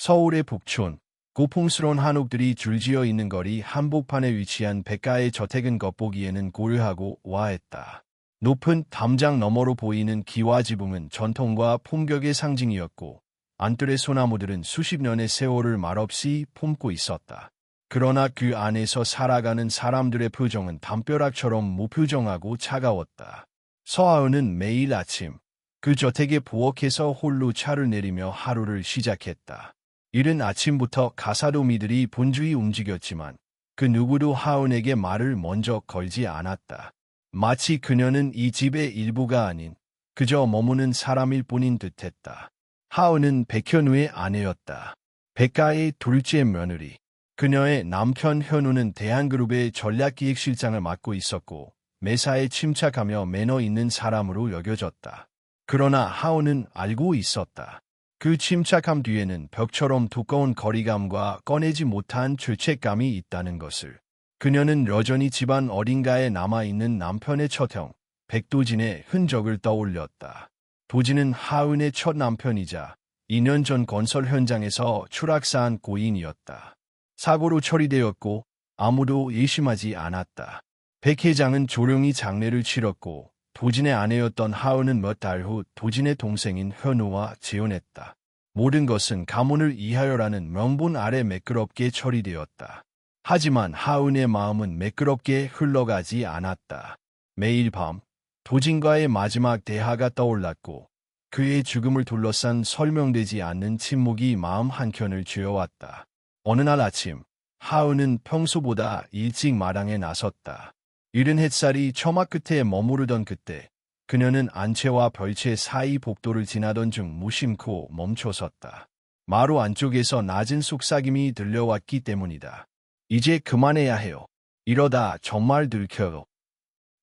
서울의 북촌, 고풍스러운 한옥들이 줄지어 있는 거리 한복판에 위치한 백가의 저택은 겉보기에는 고요하고 우아했다. 높은 담장 너머로 보이는 기와지붕은 전통과 품격의 상징이었고 안뜰의 소나무들은 수십 년의 세월을 말없이 품고 있었다. 그러나 그 안에서 살아가는 사람들의 표정은 담벼락처럼 무표정하고 차가웠다. 서하은은 매일 아침 그 저택에 부엌에서 홀로 차를 내리며 하루를 시작했다. 이른 아침부터 가사도미들이 분주히 움직였지만 그 누구도 하은에게 말을 먼저 걸지 않았다. 마치 그녀는 이 집의 일부가 아닌 그저 머무는 사람일 뿐인 듯했다. 하은은 백현우의 아내였다. 백가의 둘째 며느리. 그녀의 남편 현우는 대한그룹의 전략기획실장을 맡고 있었고 매사에 침착하며 매너 있는 사람으로 여겨졌다. 그러나 하은은 알고 있었다. 그 침착함 뒤에는 벽처럼 두꺼운 거리감과 꺼내지 못한 죄책감이 있다는 것을. 그녀는 여전히 집안 어딘가에 남아있는 남편의 첫 형, 백도진의 흔적을 떠올렸다. 도진은 하은의 첫 남편이자 2년 전 건설 현장에서 추락사한 고인이었다. 사고로 처리되었고 아무도 의심하지 않았다. 백 회장은 조용히 장례를 치렀고 도진의 아내였던 하은은 몇 달 후 도진의 동생인 현우와 재혼했다. 모든 것은 가문을 이하여라는 명분 아래 매끄럽게 처리되었다. 하지만 하은의 마음은 매끄럽게 흘러가지 않았다. 매일 밤 도진과의 마지막 대화가 떠올랐고 그의 죽음을 둘러싼 설명되지 않는 침묵이 마음 한켠을 쥐어왔다. 어느 날 아침 하은은 평소보다 일찍 마당에 나섰다. 이른 햇살이 처마 끝에 머무르던 그때 그녀는 안채와 별채 사이 복도를 지나던 중 무심코 멈춰섰다. 마루 안쪽에서 낮은 속삭임이 들려왔기 때문이다. 이제 그만해야 해요. 이러다 정말 들켜요.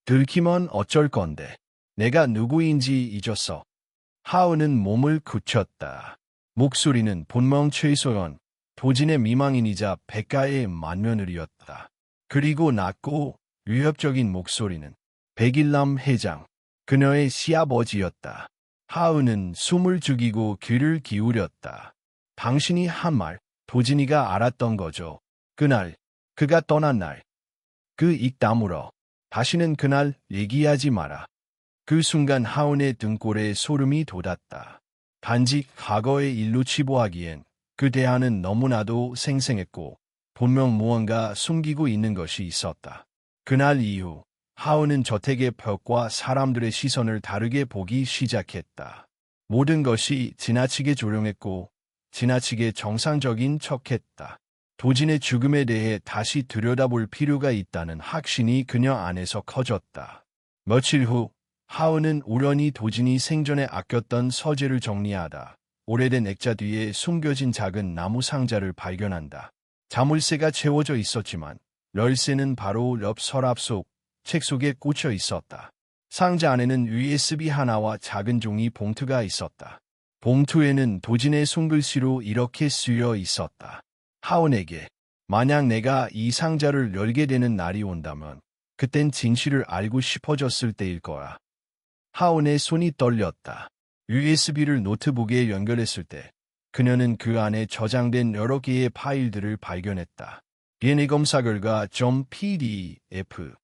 들키면 어쩔 건데. 내가 누구인지 잊었어. 하은은 몸을 굳혔다. 목소리는 본명 최소연, 도진의 미망인이자 백가의 맏며느리였다. 그리고 낮고 위협적인 목소리는 백일남 회장, 그녀의 시아버지였다. 하은은 숨을 죽이고 귀를 기울였다. 당신이 한 말, 도진이가 알았던 거죠. 그날, 그가 떠난 날. 그 입 다물어. 다시는 그날 얘기하지 마라. 그 순간 하은의 등골에 소름이 돋았다. 단지 과거의 일로 치부하기엔 그 대화는 너무나도 생생했고 분명 무언가 숨기고 있는 것이 있었다. 그날 이후 하은은 저택의 벽과 사람들의 시선을 다르게 보기 시작했다. 모든 것이 지나치게 조용했고 지나치게 정상적인 척했다. 도진의 죽음에 대해 다시 들여다볼 필요가 있다는 확신이 그녀 안에서 커졌다. 며칠 후 하은은 우연히 도진이 생전에 아꼈던 서재를 정리하다 오래된 액자 뒤에 숨겨진 작은 나무 상자를 발견한다. 자물쇠가 채워져 있었지만 열쇠는 바로 옆 서랍 속 책 속에 꽂혀 있었다. 상자 안에는 USB 하나와 작은 종이 봉투가 있었다. 봉투에는 도진의 손글씨로 이렇게 쓰여 있었다. 하은에게 만약 내가 이 상자를 열게 되는 날이 온다면 그땐 진실을 알고 싶어졌을 때일 거야. 하은의 손이 떨렸다. USB를 노트북에 연결했을 때 그녀는 그 안에 저장된 여러 개의 파일들을 발견했다. DNA 검사 결과 .pdf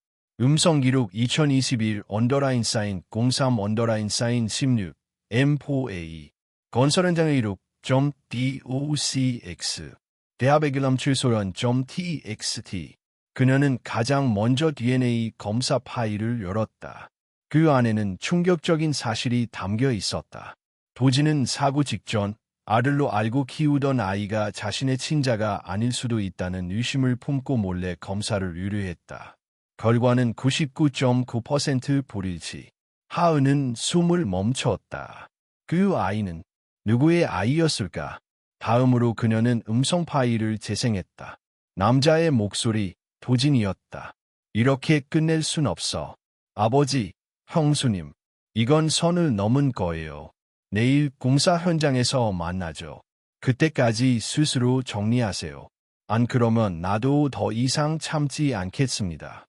음성기록 2021 언더라인 사인 03 언더라인 사인 16 M4A 건설 현장의 기록 .docx 대하백일남 최소연 .txt 그녀는 가장 먼저 DNA 검사 파일을 열었다. 그 안에는 충격적인 사실이 담겨 있었다. 도진은 사고 직전 아들로 알고 키우던 아이가 자신의 친자가 아닐 수도 있다는 의심을 품고 몰래 검사를 의뢰했다. 결과는 99.9% 불일치. 하은은 숨을 멈췄다. 그 아이는 누구의 아이였을까? 다음으로 그녀는 음성 파일을 재생했다. 남자의 목소리, 도진이었다. 이렇게 끝낼 순 없어. 아버지, 형수님, 이건 선을 넘은 거예요. 내일 공사 현장에서 만나죠. 그때까지 스스로 정리하세요. 안 그러면 나도 더 이상 참지 않겠습니다.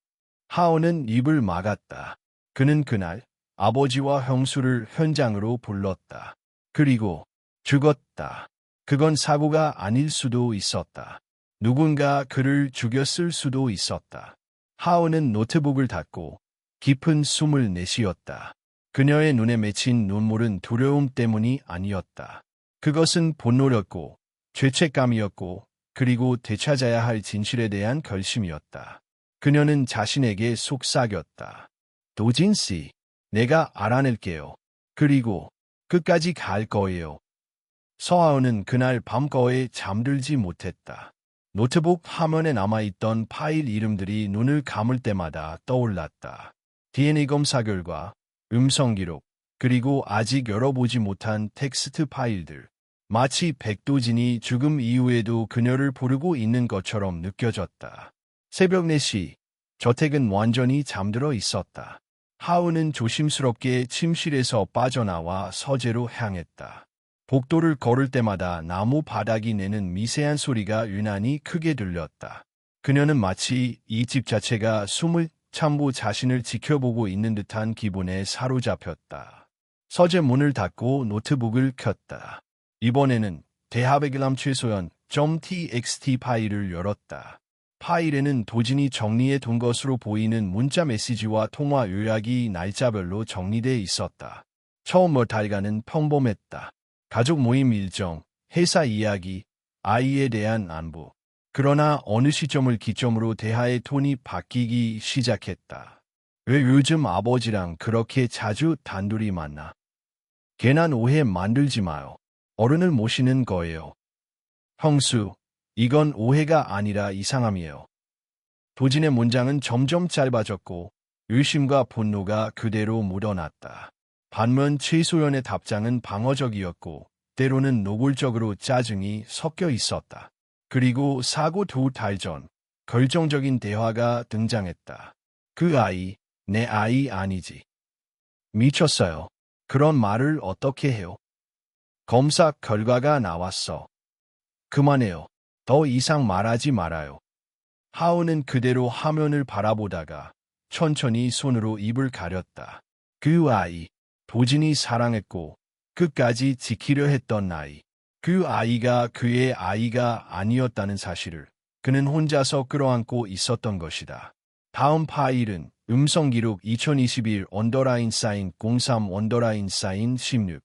하은은 입을 막았다. 그는 그날 아버지와 형수를 현장으로 불렀다. 그리고 죽었다. 그건 사고가 아닐 수도 있었다. 누군가 그를 죽였을 수도 있었다. 하은은 노트북을 닫고 깊은 숨을 내쉬었다. 그녀의 눈에 맺힌 눈물은 두려움 때문이 아니었다. 그것은 분노였고 죄책감이었고 그리고 되찾아야 할 진실에 대한 결심이었다. 그녀는 자신에게 속삭였다. 도진 씨, 내가 알아낼게요. 그리고 끝까지 갈 거예요. 서하은은 그날 밤 거에 잠들지 못했다. 노트북 화면에 남아있던 파일 이름들이 눈을 감을 때마다 떠올랐다. DNA 검사 결과, 음성 기록, 그리고 아직 열어보지 못한 텍스트 파일들. 마치 백도진이 죽음 이후에도 그녀를 부르고 있는 것처럼 느껴졌다. 새벽 4시, 저택은 완전히 잠들어 있었다. 하은은 조심스럽게 침실에서 빠져나와 서재로 향했다. 복도를 걸을 때마다 나무 바닥이 내는 미세한 소리가 유난히 크게 들렸다. 그녀는 마치 이 집 자체가 숨을 참고 자신을 지켜보고 있는 듯한 기분에 사로잡혔다. 서재 문을 닫고 노트북을 켰다. 이번에는 대하백일람 최소연 .txt 파일을 열었다. 파일에는 도진이 정리해 둔 것으로 보이는 문자 메시지와 통화 요약이 날짜별로 정리돼 있었다. 처음 몇 달간은 평범했다. 가족 모임 일정, 회사 이야기, 아이에 대한 안부. 그러나 어느 시점을 기점으로 대하의 톤이 바뀌기 시작했다. 왜 요즘 아버지랑 그렇게 자주 단둘이 만나? 괜한 오해 만들지 마요. 어른을 모시는 거예요. 형수, 이건 오해가 아니라 이상함이에요. 도진의 문장은 점점 짧아졌고 의심과 분노가 그대로 묻어났다. 반면 최소연의 답장은 방어적이었고 때로는 노골적으로 짜증이 섞여 있었다. 그리고 사고 2달 전 결정적인 대화가 등장했다. 그 아이, 내 아이 아니지. 미쳤어요. 그런 말을 어떻게 해요? 검사 결과가 나왔어. 그만해요. 더 이상 말하지 말아요. 하은은 그대로 화면을 바라보다가 천천히 손으로 입을 가렸다. 그 아이, 도진이 사랑했고 끝까지 지키려 했던 아이. 그 아이가 그의 아이가 아니었다는 사실을 그는 혼자서 끌어안고 있었던 것이다. 다음 파일은 음성기록 2021 언더라인 사인 03 언더라인 사인 16.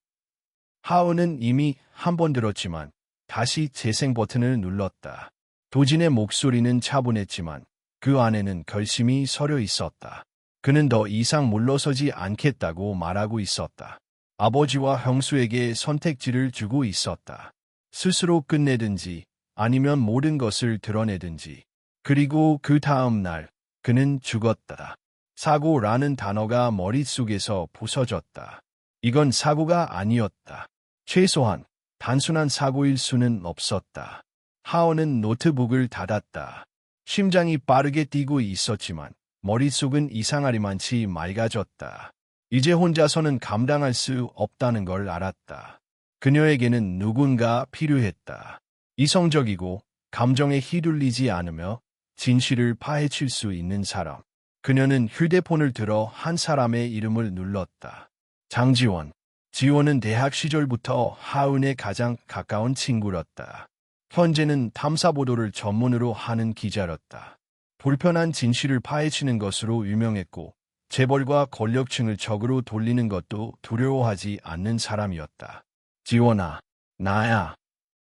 하은은 이미 한 번 들었지만 다시 재생 버튼을 눌렀다. 도진의 목소리는 차분했지만 그 안에는 결심이 서려 있었다. 그는 더 이상 물러서지 않겠다고 말하고 있었다. 아버지와 형수에게 선택지를 주고 있었다. 스스로 끝내든지 아니면 모든 것을 드러내든지. 그리고 그 다음 날 그는 죽었다. 사고라는 단어가 머릿속에서 부서졌다. 이건 사고가 아니었다. 최소한 단순한 사고일 수는 없었다. 하은은 노트북을 닫았다. 심장이 빠르게 뛰고 있었지만 머릿속은 이상하리만치 맑아졌다. 이제 혼자서는 감당할 수 없다는 걸 알았다. 그녀에게는 누군가 필요했다. 이성적이고 감정에 휘둘리지 않으며 진실을 파헤칠 수 있는 사람. 그녀는 휴대폰을 들어 한 사람의 이름을 눌렀다. 장지원. 지원은 대학 시절부터 하은의 가장 가까운 친구였다. 현재는 탐사보도를 전문으로 하는 기자였다. 불편한 진실을 파헤치는 것으로 유명했고 재벌과 권력층을 적으로 돌리는 것도 두려워하지 않는 사람이었다. 지원아, 나야.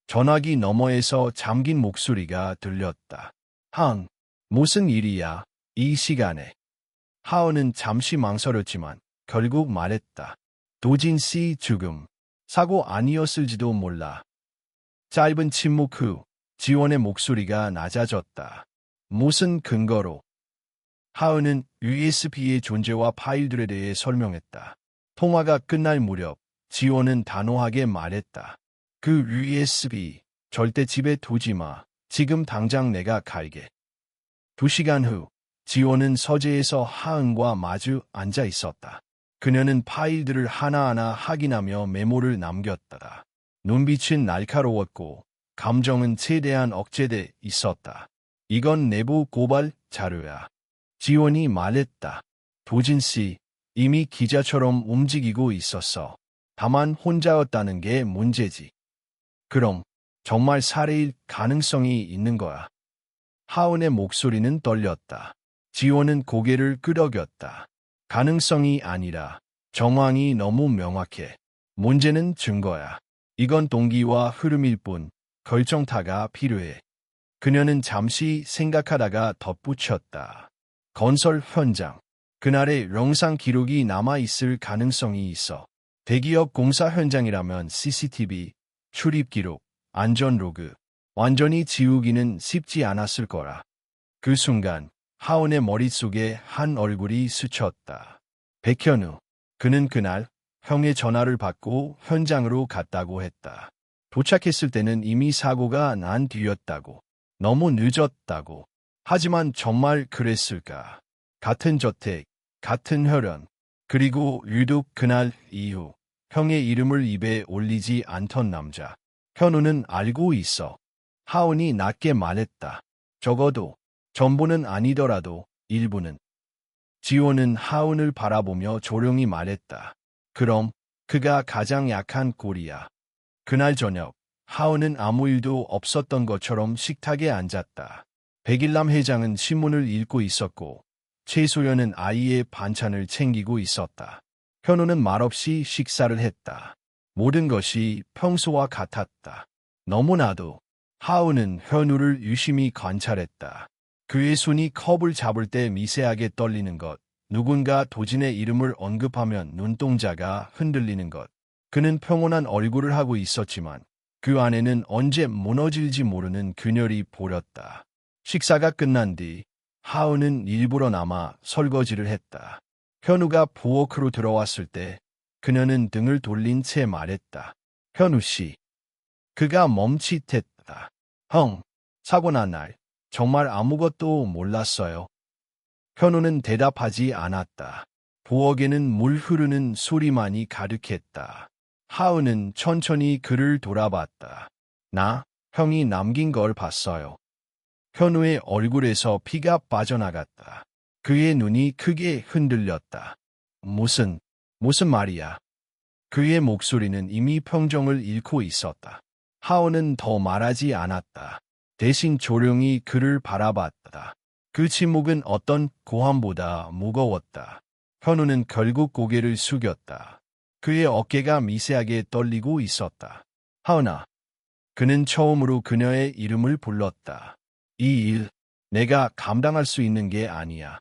전화기 너머에서 잠긴 목소리가 들렸다. 항, 무슨 일이야, 이 시간에. 하은은 잠시 망설였지만 결국 말했다. 도진 씨 죽음. 사고 아니었을지도 몰라. 짧은 침묵 후 지원의 목소리가 낮아졌다. 무슨 근거로? 하은은 USB의 존재와 파일들에 대해 설명했다. 통화가 끝날 무렵 지원은 단호하게 말했다. 그 USB 절대 집에 두지 마. 지금 당장 내가 갈게. 2시간 후 지원은 서재에서 하은과 마주 앉아 있었다. 그녀는 파일들을 하나하나 확인하며 메모를 남겼다. 눈빛은 날카로웠고 감정은 최대한 억제돼 있었다. 이건 내부 고발 자료야. 지원이 말했다. 도진 씨, 이미 기자처럼 움직이고 있었어. 다만 혼자였다는 게 문제지. 그럼 정말 살해일 가능성이 있는 거야. 하은의 목소리는 떨렸다. 지호는 고개를 끄덕였다. 가능성이 아니라 정황이 너무 명확해. 문제는 증거야. 이건 동기와 흐름일 뿐 결정타가 필요해. 그녀는 잠시 생각하다가 덧붙였다. 건설 현장. 그날의 영상 기록이 남아있을 가능성이 있어. 대기업 공사 현장이라면 CCTV, 출입 기록, 안전 로그, 완전히 지우기는 쉽지 않았을 거라. 그 순간 하은의 머릿속에 한 얼굴이 스쳤다. 백현우. 그는 그날 형의 전화를 받고 현장으로 갔다고 했다. 도착했을 때는 이미 사고가 난 뒤였다고. 너무 늦었다고. 하지만 정말 그랬을까? 같은 저택, 같은 혈연, 그리고 유독 그날 이후 형의 이름을 입에 올리지 않던 남자. 현우는 알고 있어. 하은이 낮게 말했다. 적어도 전부는 아니더라도 일부는. 지호는 하은을 바라보며 조용히 말했다. 그럼 그가 가장 약한 꼴이야. 그날 저녁 하은은 아무 일도 없었던 것처럼 식탁에 앉았다. 백일남 회장은 신문을 읽고 있었고 최소연은 아이의 반찬을 챙기고 있었다. 현우는 말없이 식사를 했다. 모든 것이 평소와 같았다. 너무나도. 하은은 현우를 유심히 관찰했다. 그의 손이 컵을 잡을 때 미세하게 떨리는 것, 누군가 도진의 이름을 언급하면 눈동자가 흔들리는 것. 그는 평온한 얼굴을 하고 있었지만 그 안에는 언제 무너질지 모르는 균열이 보였다. 식사가 끝난 뒤 하은은 일부러 남아 설거지를 했다. 현우가 부엌으로 들어왔을 때 그녀는 등을 돌린 채 말했다. 현우 씨. 그가 멈칫했다. 형, 사고 난 날 정말 아무것도 몰랐어요. 현우는 대답하지 않았다. 부엌에는 물 흐르는 소리만이 가득했다. 하은은 천천히 그를 돌아봤다. 나, 형이 남긴 걸 봤어요. 현우의 얼굴에서 피가 빠져나갔다. 그의 눈이 크게 흔들렸다. 무슨 말이야? 그의 목소리는 이미 평정을 잃고 있었다. 하은은 더 말하지 않았다. 대신 조용히 그를 바라봤다. 그 침묵은 어떤 고함보다 무거웠다. 현우는 결국 고개를 숙였다. 그의 어깨가 미세하게 떨리고 있었다. 하은아. 그는 처음으로 그녀의 이름을 불렀다. 이 일, 내가 감당할 수 있는 게 아니야.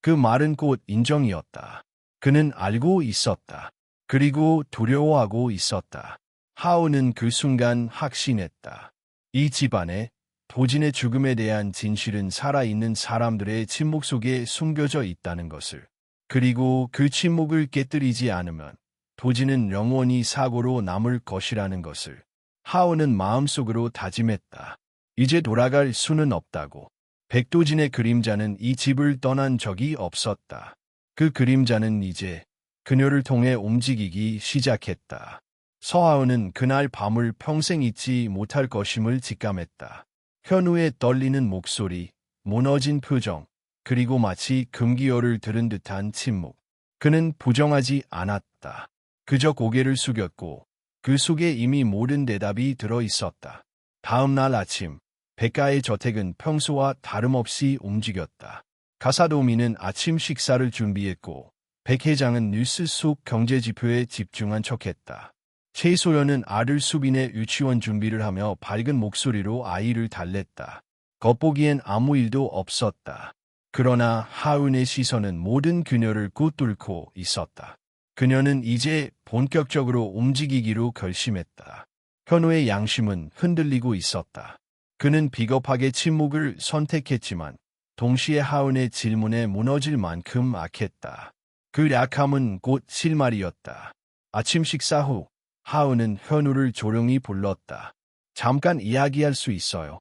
그 말은 곧 인정이었다. 그는 알고 있었다. 그리고 두려워하고 있었다. 하은은 그 순간 확신했다. 이 집안에 도진의 죽음에 대한 진실은 살아있는 사람들의 침묵 속에 숨겨져 있다는 것을. 그리고 그 침묵을 깨뜨리지 않으면 도진은 영원히 사고로 남을 것이라는 것을. 하은은 마음속으로 다짐했다. 이제 돌아갈 수는 없다고. 백도진의 그림자는 이 집을 떠난 적이 없었다. 그 그림자는 이제 그녀를 통해 움직이기 시작했다. 서하은은 그날 밤을 평생 잊지 못할 것임을 직감했다. 현우의 떨리는 목소리, 무너진 표정, 그리고 마치 금기어를 들은 듯한 침묵. 그는 부정하지 않았다. 그저 고개를 숙였고 그 속에 이미 모든 대답이 들어 있었다. 다음 날 아침, 백가의 저택은 평소와 다름없이 움직였다. 가사도우미는 아침 식사를 준비했고 백 회장은 뉴스 속 경제지표에 집중한 척했다. 최소연은 아들 수빈의 유치원 준비를 하며 밝은 목소리로 아이를 달랬다. 겉보기엔 아무 일도 없었다. 그러나 하은의 시선은 모든 균열을 꿰뚫고 있었다. 그녀는 이제 본격적으로 움직이기로 결심했다. 현우의 양심은 흔들리고 있었다. 그는 비겁하게 침묵을 선택했지만 동시에 하은의 질문에 무너질 만큼 악했다. 그 약함은 곧 실말이었다. 아침 식사 후 하은은 현우를 조용히 불렀다. 잠깐 이야기할 수 있어요.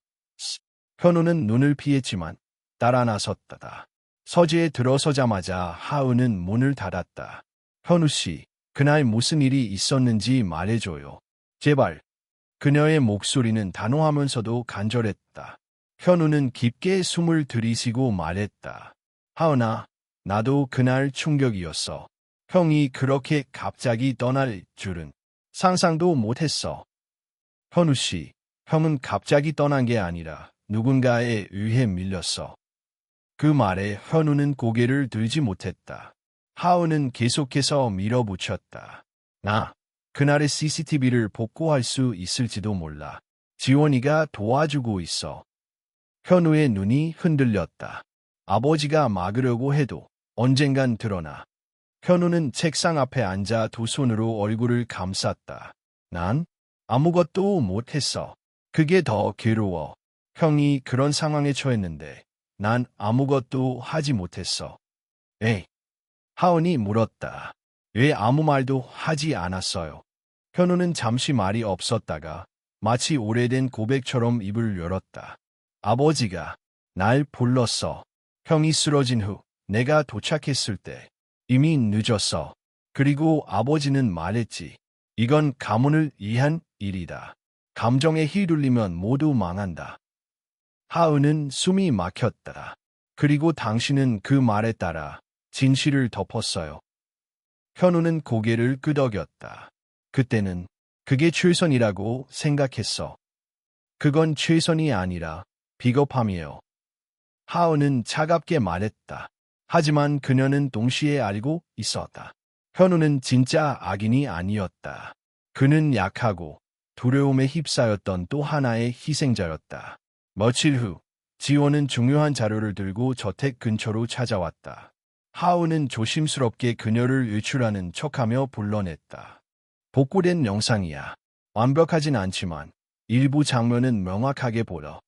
현우는 눈을 피했지만 따라 나섰다. 서재에 들어서자마자 하은은 문을 닫았다. 현우 씨, 그날 무슨 일이 있었는지 말해줘요. 제발. 그녀의 목소리는 단호하면서도 간절했다. 현우는 깊게 숨을 들이쉬고 말했다. 하은아, 나도 그날 충격이었어. 형이 그렇게 갑자기 떠날 줄은 상상도 못했어. 현우 씨, 형은 갑자기 떠난 게 아니라 누군가에 의해 밀렸어. 그 말에 현우는 고개를 들지 못했다. 하은은 계속해서 밀어붙였다. 그날의 CCTV를 복구할 수 있을지도 몰라. 지원이가 도와주고 있어. 현우의 눈이 흔들렸다. 아버지가 막으려고 해도 언젠간 드러나. 현우는 책상 앞에 앉아 두 손으로 얼굴을 감쌌다. 난 아무것도 못했어. 그게 더 괴로워. 형이 그런 상황에 처했는데 난 아무것도 하지 못했어. 에이, 하은이 물었다. 왜 아무 말도 하지 않았어요? 현우는 잠시 말이 없었다가 마치 오래된 고백처럼 입을 열었다. 아버지가 날 불렀어. 형이 쓰러진 후 내가 도착했을 때 이미 늦었어. 그리고 아버지는 말했지. 이건 가문을 위한 일이다. 감정에 휘둘리면 모두 망한다. 하은은 숨이 막혔다. 그리고 당신은 그 말에 따라 진실을 덮었어요. 현우는 고개를 끄덕였다. 그때는 그게 최선이라고 생각했어. 그건 최선이 아니라 비겁함이에요. 하은은 차갑게 말했다. 하지만 그녀는 동시에 알고 있었다. 현우는 진짜 악인이 아니었다. 그는 약하고 두려움에 휩싸였던 또 하나의 희생자였다. 며칠 후 지원은 중요한 자료를 들고 저택 근처로 찾아왔다. 하은은 조심스럽게 그녀를 유출하는 척하며 불러냈다. 복구된 영상이야. 완벽하진 않지만 일부 장면은 명확하게 보여.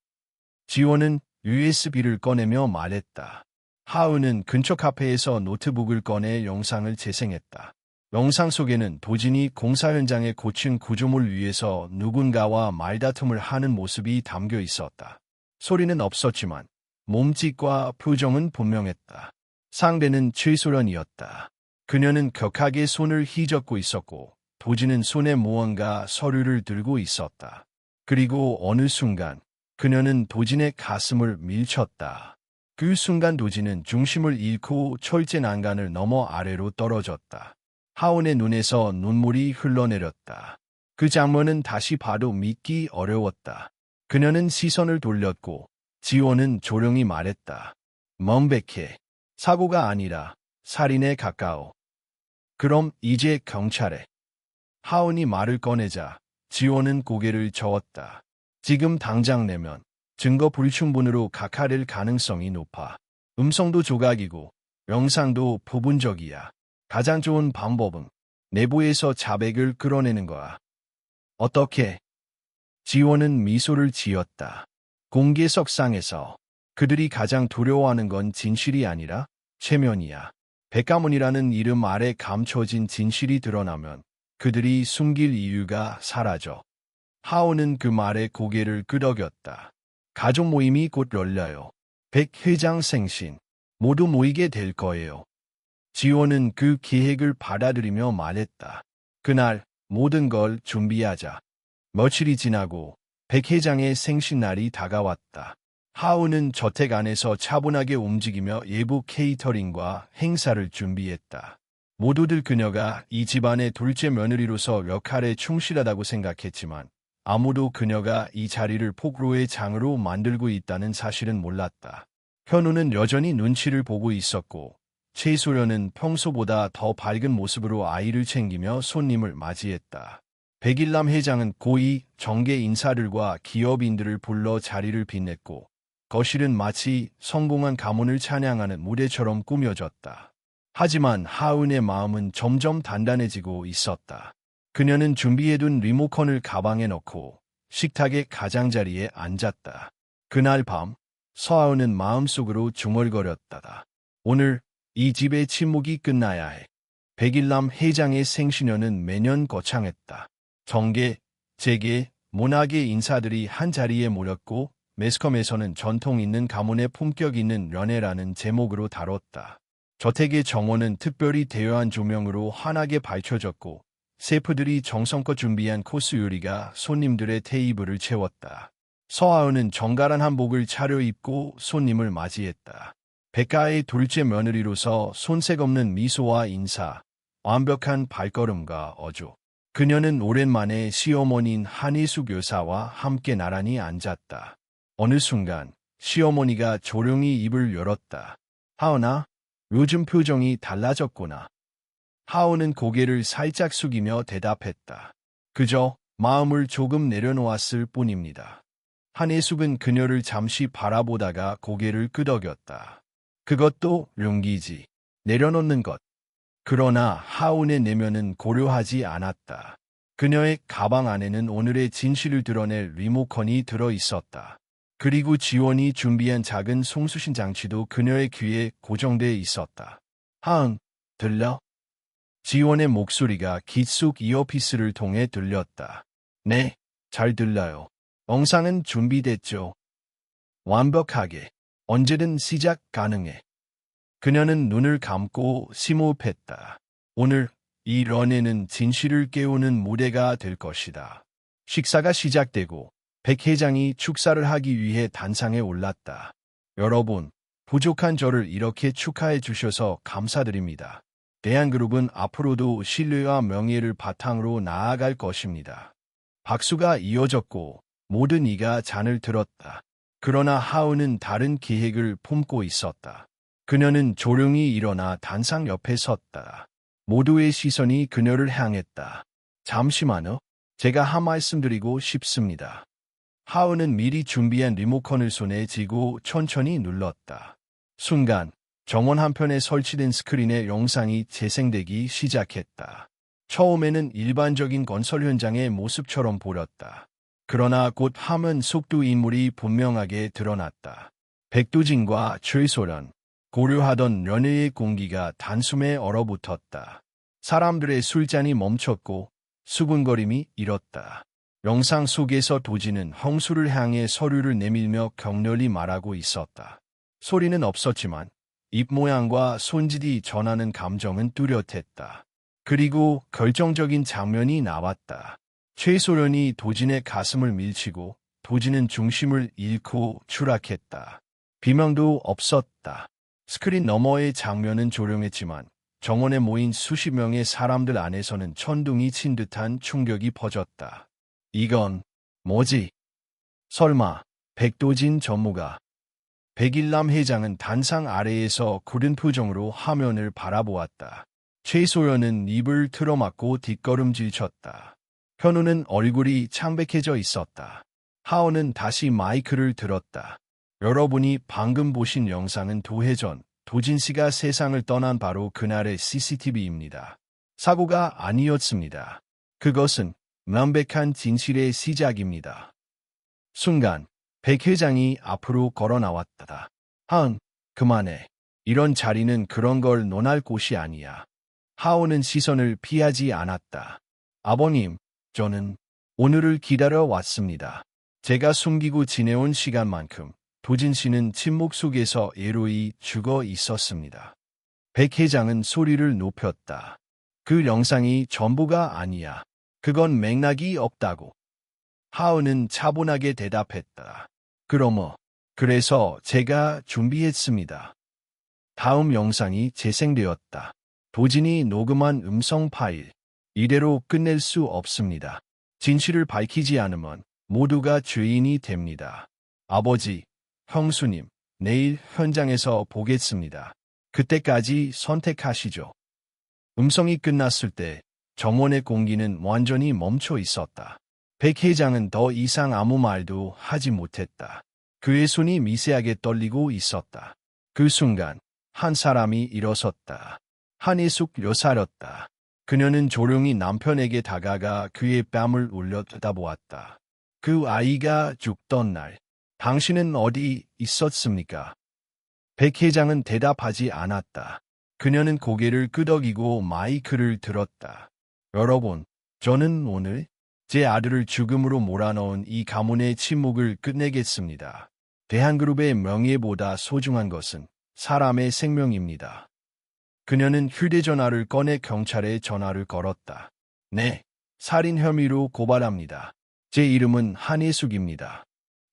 지원은 USB를 꺼내며 말했다. 하은은 근처 카페에서 노트북을 꺼내 영상을 재생했다. 영상 속에는 도진이 공사 현장의 고층 구조물 위에서 누군가와 말다툼을 하는 모습이 담겨 있었다. 소리는 없었지만 몸짓과 표정은 분명했다. 상대는 최소련이었다. 그녀는 격하게 손을 휘젓고 있었고 도진은 손에 무언가 서류를 들고 있었다. 그리고 어느 순간 그녀는 도진의 가슴을 밀쳤다. 그 순간 도진은 중심을 잃고 철제 난간을 넘어 아래로 떨어졌다. 하은의 눈에서 눈물이 흘러내렸다. 그 장면은 다시 봐도 믿기 어려웠다. 그녀는 시선을 돌렸고 지원은 조용히 말했다. 명백해. 사고가 아니라 살인에 가까워. 그럼 이제 경찰에. 하은이 말을 꺼내자 지원은 고개를 저었다. 지금 당장 내면 증거 불충분으로 각하될 가능성이 높아. 음성도 조각이고 영상도 부분적이야. 가장 좋은 방법은 내부에서 자백을 끌어내는 거야. 어떻게? 지원은 미소를 지었다. 공개석상에서 그들이 가장 두려워하는 건 진실이 아니라 체면이야. 백가문이라는 이름 아래 감춰진 진실이 드러나면 그들이 숨길 이유가 사라져. 하온은 그 말에 고개를 끄덕였다. 가족 모임이 곧 열려요. 백 회장 생신. 모두 모이게 될 거예요. 지원은 그 기획을 받아들이며 말했다. 그날 모든 걸 준비하자. 며칠이 지나고 백 회장의 생신날이 다가왔다. 하우는 저택 안에서 차분하게 움직이며 예부 케이터링과 행사를 준비했다. 모두들 그녀가 이 집안의 둘째 며느리로서 역할에 충실하다고 생각했지만 아무도 그녀가 이 자리를 폭로의 장으로 만들고 있다는 사실은 몰랐다. 현우는 여전히 눈치를 보고 있었고 최소련은 평소보다 더 밝은 모습으로 아이를 챙기며 손님을 맞이했다. 백일남 회장은 고위 정계 인사들과 기업인들을 불러 자리를 빛냈고 거실은 마치 성공한 가문을 찬양하는 무대처럼 꾸며졌다. 하지만 하은의 마음은 점점 단단해지고 있었다. 그녀는 준비해둔 리모컨을 가방에 넣고 식탁의 가장자리에 앉았다. 그날 밤 서하은은 마음속으로 중얼거렸다. 오늘 이 집의 침묵이 끝나야 해. 백일남 회장의 생신연은 매년 거창했다. 정계, 재계, 문학의 인사들이 한자리에 모였고 매스컴에서는 전통 있는 가문의 품격 있는 연애라는 제목으로 다뤘다. 저택의 정원은 특별히 대여한 조명으로 환하게 밝혀졌고 셰프들이 정성껏 준비한 코스 요리가 손님들의 테이블을 채웠다. 서하은은 정갈한 한복을 차려입고 손님을 맞이했다. 백가의 둘째 며느리로서 손색 없는 미소와 인사, 완벽한 발걸음과 어조. 그녀는 오랜만에 시어머니인 한희숙 여사와 함께 나란히 앉았다. 어느 순간 시어머니가 조용히 입을 열었다. 하은아, 요즘 표정이 달라졌구나. 하은은 고개를 살짝 숙이며 대답했다. 그저 마음을 조금 내려놓았을 뿐입니다. 한혜숙은 그녀를 잠시 바라보다가 고개를 끄덕였다. 그것도 용기지. 내려놓는 것. 그러나 하은의 내면은 고려하지 않았다. 그녀의 가방 안에는 오늘의 진실을 드러낼 리모컨이 들어 있었다. 그리고 지원이 준비한 작은 송수신 장치도 그녀의 귀에 고정돼 있었다. 하은, 들려? 지원의 목소리가 귀 속 이어피스를 통해 들렸다. 네, 잘 들려요. 영상은 준비됐죠. 완벽하게. 언제든 시작 가능해. 그녀는 눈을 감고 심호흡했다. 오늘 이 런에는 진실을 깨우는 무대가 될 것이다. 식사가 시작되고 백 회장이 축사를 하기 위해 단상에 올랐다. 여러분, 부족한 저를 이렇게 축하해 주셔서 감사드립니다. 대한그룹은 앞으로도 신뢰와 명예를 바탕으로 나아갈 것입니다. 박수가 이어졌고 모든 이가 잔을 들었다. 그러나 하은은 다른 계획을 품고 있었다. 그녀는 조용히 일어나 단상 옆에 섰다. 모두의 시선이 그녀를 향했다. 잠시만요. 제가 한 말씀 드리고 싶습니다. 하은은 미리 준비한 리모컨을 손에 쥐고 천천히 눌렀다. 순간 정원 한편에 설치된 스크린에 영상이 재생되기 시작했다. 처음에는 일반적인 건설 현장의 모습처럼 보였다. 그러나 곧 화면 속 두 인물이 분명하게 드러났다. 백두진과 최소련, 고려하던 연애의 공기가 단숨에 얼어붙었다. 사람들의 술잔이 멈췄고 수군거림이 일었다. 영상 속에서 도진은 형수를 향해 서류를 내밀며 격렬히 말하고 있었다. 소리는 없었지만 입 모양과 손짓이 전하는 감정은 뚜렷했다. 그리고 결정적인 장면이 나왔다. 최소련이 도진의 가슴을 밀치고 도진은 중심을 잃고 추락했다. 비명도 없었다. 스크린 너머의 장면은 조용했지만 정원에 모인 수십 명의 사람들 안에서는 천둥이 친 듯한 충격이 퍼졌다. 이건 뭐지? 설마 백도진 전무가. 백일남 회장은 단상 아래에서 굳은 표정으로 화면을 바라보았다. 최소연은 입을 틀어막고 뒷걸음질 쳤다. 현우는 얼굴이 창백해져 있었다. 하원은 다시 마이크를 들었다. 여러분이 방금 보신 영상은 2해 전 도진 씨가 세상을 떠난 바로 그날의 CCTV입니다. 사고가 아니었습니다. 그것은 명백한 진실의 시작입니다. 순간 백 회장이 앞으로 걸어 나왔다. 하은, 그만해. 이런 자리는 그런 걸 논할 곳이 아니야. 하원은 시선을 피하지 않았다. 아버님, 저는 오늘을 기다려 왔습니다. 제가 숨기고 지내온 시간만큼 도진 씨는 침묵 속에서 애로이 죽어 있었습니다. 백 회장은 소리를 높였다. 그 영상이 전부가 아니야. 그건 맥락이 없다고. 하은은 차분하게 대답했다. 그래서 제가 준비했습니다. 다음 영상이 재생되었다. 도진이 녹음한 음성 파일. 이대로 끝낼 수 없습니다. 진실을 밝히지 않으면 모두가 죄인이 됩니다. 아버지, 형수님, 내일 현장에서 보겠습니다. 그때까지 선택하시죠. 음성이 끝났을 때 정원의 공기는 완전히 멈춰 있었다. 백 회장은 더 이상 아무 말도 하지 못했다. 그의 손이 미세하게 떨리고 있었다. 그 순간 한 사람이 일어섰다. 한희숙 여사였다. 그녀는 조용히 남편에게 다가가 그의 뺨을 울려 쳐다보았다. 그 아이가 죽던 날, 당신은 어디 있었습니까? 백 회장은 대답하지 않았다. 그녀는 고개를 끄덕이고 마이크를 들었다. 여러분, 저는 오늘 제 아들을 죽음으로 몰아넣은 이 가문의 침묵을 끝내겠습니다. 대한그룹의 명예보다 소중한 것은 사람의 생명입니다. 그녀는 휴대전화를 꺼내 경찰에 전화를 걸었다. 네, 살인 혐의로 고발합니다. 제 이름은 한혜숙입니다.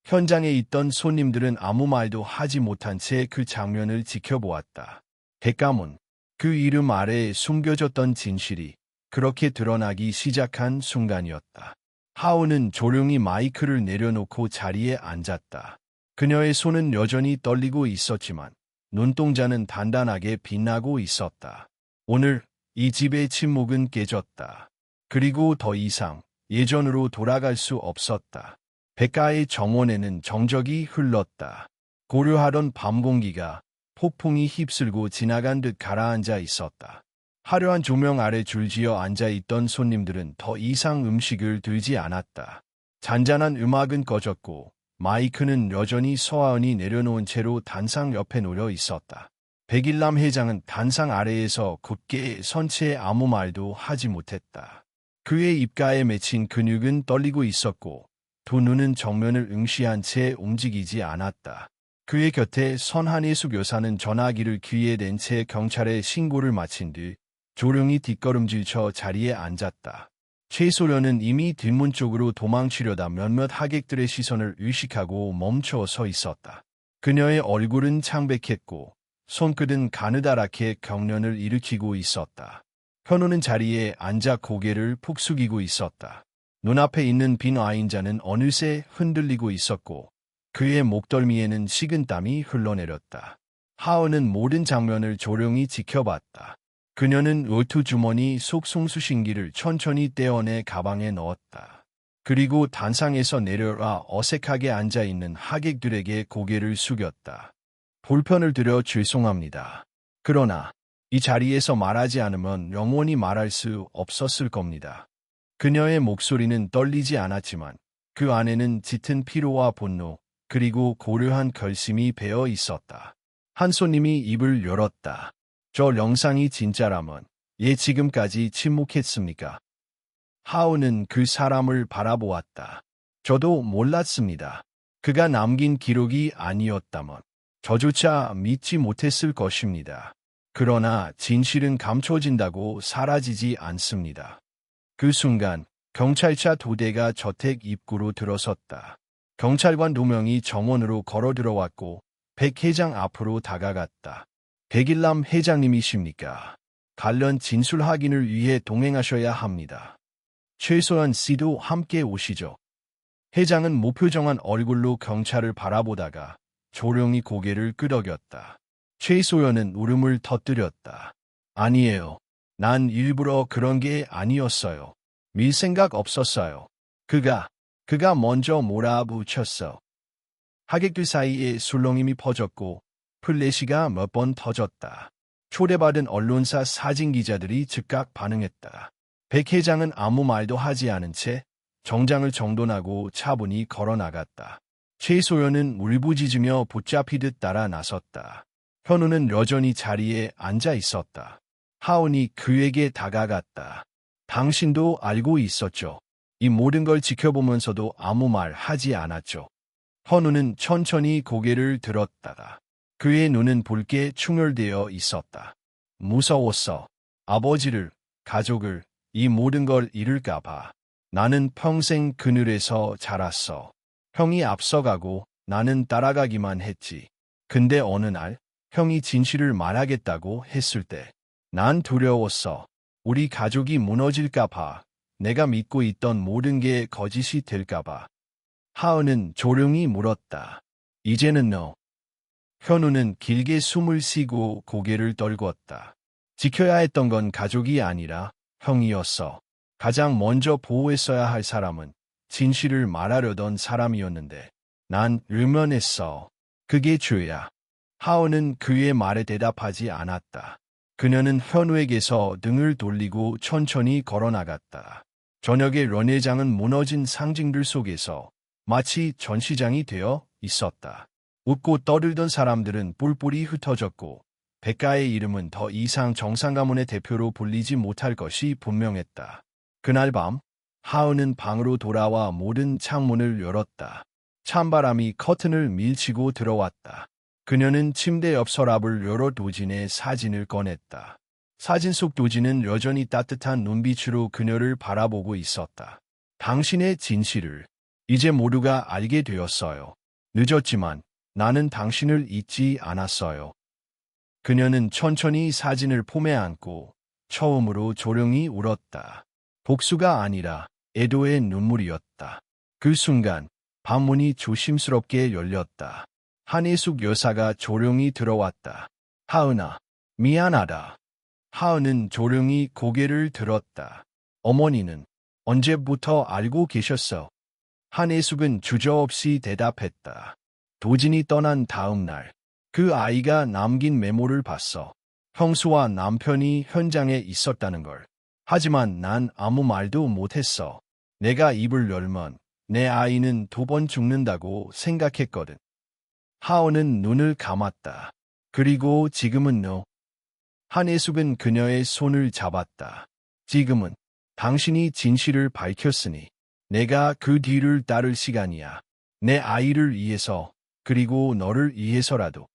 현장에 있던 손님들은 아무 말도 하지 못한 채 그 장면을 지켜보았다. 백가문, 그 이름 아래에 숨겨졌던 진실이 그렇게 드러나기 시작한 순간이었다. 하오는 조용히 마이크를 내려놓고 자리에 앉았다. 그녀의 손은 여전히 떨리고 있었지만 눈동자는 단단하게 빛나고 있었다. 오늘 이 집의 침묵은 깨졌다. 그리고 더 이상 예전으로 돌아갈 수 없었다. 백가의 정원에는 정적이 흘렀다. 고요하던 밤 공기가 폭풍이 휩쓸고 지나간 듯 가라앉아 있었다. 화려한 조명 아래 줄지어 앉아있던 손님들은 더 이상 음식을 들지 않았다. 잔잔한 음악은 꺼졌고 마이크는 여전히 서하은이 내려놓은 채로 단상 옆에 놓여 있었다. 백일남 회장은 단상 아래에서 굳게 선 채 아무 말도 하지 못했다. 그의 입가에 맺힌 근육은 떨리고 있었고 두 눈은 정면을 응시한 채 움직이지 않았다. 그의 곁에 선 한예숙 여사는 전화기를 귀에 댄 채 경찰에 신고를 마친 뒤 조용히 뒷걸음질쳐 자리에 앉았다. 최소련은 이미 뒷문 쪽으로 도망치려다 몇몇 하객들의 시선을 의식하고 멈춰 서 있었다. 그녀의 얼굴은 창백했고 손끝은 가느다랗게 경련을 일으키고 있었다. 현우는 자리에 앉아 고개를 푹 숙이고 있었다. 눈앞에 있는 빈 와인잔은 어느새 흔들리고 있었고 그의 목덜미에는 식은땀이 흘러내렸다. 하은은 모든 장면을 조용히 지켜봤다. 그녀는 의투 주머니 속 송수신기를 천천히 떼어내 가방에 넣었다. 그리고 단상에서 내려와 어색하게 앉아있는 하객들에게 고개를 숙였다. 불편을 드려 죄송합니다. 그러나 이 자리에서 말하지 않으면 영원히 말할 수 없었을 겁니다. 그녀의 목소리는 떨리지 않았지만 그 안에는 짙은 피로와 분노 그리고 고려한 결심이 배어 있었다. 한 손님이 입을 열었다. 저 영상이 진짜라면 얘 지금까지 침묵했습니까? 하오는 그 사람을 바라보았다. 저도 몰랐습니다. 그가 남긴 기록이 아니었다면 저조차 믿지 못했을 것입니다. 그러나 진실은 감춰진다고 사라지지 않습니다. 그 순간 경찰차 2대가 저택 입구로 들어섰다. 경찰관 2명이 정원으로 걸어 들어왔고 백 회장 앞으로 다가갔다. 백일남 회장님이십니까? 관련 진술 확인을 위해 동행하셔야 합니다. 최소연 씨도 함께 오시죠. 회장은 무표정한 얼굴로 경찰을 바라보다가 조용히 고개를 끄덕였다. 최소연은 울음을 터뜨렸다. 아니에요. 난 일부러 그런 게 아니었어요. 밀 생각 없었어요. 그가 먼저 몰아붙였어. 하객들 사이에 술렁임이 퍼졌고 플래시가 몇 번 터졌다. 초대받은 언론사 사진기자들이 즉각 반응했다. 백 회장은 아무 말도 하지 않은 채 정장을 정돈하고 차분히 걸어나갔다. 최소연은 울부짖으며 붙잡히듯 따라 나섰다. 현우는 여전히 자리에 앉아 있었다. 하온이 그에게 다가갔다. 당신도 알고 있었죠. 이 모든 걸 지켜보면서도 아무 말 하지 않았죠. 현우는 천천히 고개를 들었다가 그의 눈은 붉게 충혈되어 있었다. 무서웠어. 아버지를, 가족을, 이 모든 걸 잃을까 봐. 나는 평생 그늘에서 자랐어. 형이 앞서가고 나는 따라가기만 했지. 근데 어느 날 형이 진실을 말하겠다고 했을 때 난 두려웠어. 우리 가족이 무너질까 봐. 내가 믿고 있던 모든 게 거짓이 될까 봐. 하은은 조용히 물었다. 이제는 너. 현우는 길게 숨을 쉬고 고개를 떨궜다. 지켜야 했던 건 가족이 아니라 형이었어. 가장 먼저 보호했어야 할 사람은 진실을 말하려던 사람이었는데 난 외면했어. 그게 죄야. 하은은 그의 말에 대답하지 않았다. 그녀는 현우에게서 등을 돌리고 천천히 걸어나갔다. 저녁에 런회장은 무너진 상징들 속에서 마치 전시장이 되어 있었다. 웃고 떠들던 사람들은 뿔뿔이 흩어졌고 백가의 이름은 더 이상 정상가문의 대표로 불리지 못할 것이 분명했다. 그날 밤 하은은 방으로 돌아와 모든 창문을 열었다. 찬바람이 커튼을 밀치고 들어왔다. 그녀는 침대 옆 서랍을 열어 도진의 사진을 꺼냈다. 사진 속 도진은 여전히 따뜻한 눈빛으로 그녀를 바라보고 있었다. 당신의 진실을 이제 모두가 알게 되었어요. 늦었지만 나는 당신을 잊지 않았어요. 그녀는 천천히 사진을 폼에 안고 처음으로 조용히 울었다. 복수가 아니라 애도의 눈물이었다. 그 순간 방문이 조심스럽게 열렸다. 한혜숙 여사가 조용히 들어왔다. 하은아, 미안하다. 하은은 조용히 고개를 들었다. 어머니는 언제부터 알고 계셨어? 한혜숙은 주저없이 대답했다. 도진이 떠난 다음 날, 그 아이가 남긴 메모를 봤어. 형수와 남편이 현장에 있었다는 걸. 하지만 난 아무 말도 못했어. 내가 입을 열면 내 아이는 2번 죽는다고 생각했거든. 하은은 눈을 감았다. 그리고 지금은 너. 한혜숙은 그녀의 손을 잡았다. 지금은 당신이 진실을 밝혔으니 내가 그 뒤를 따를 시간이야. 내 아이를 위해서, 그리고 너를 위해서라도.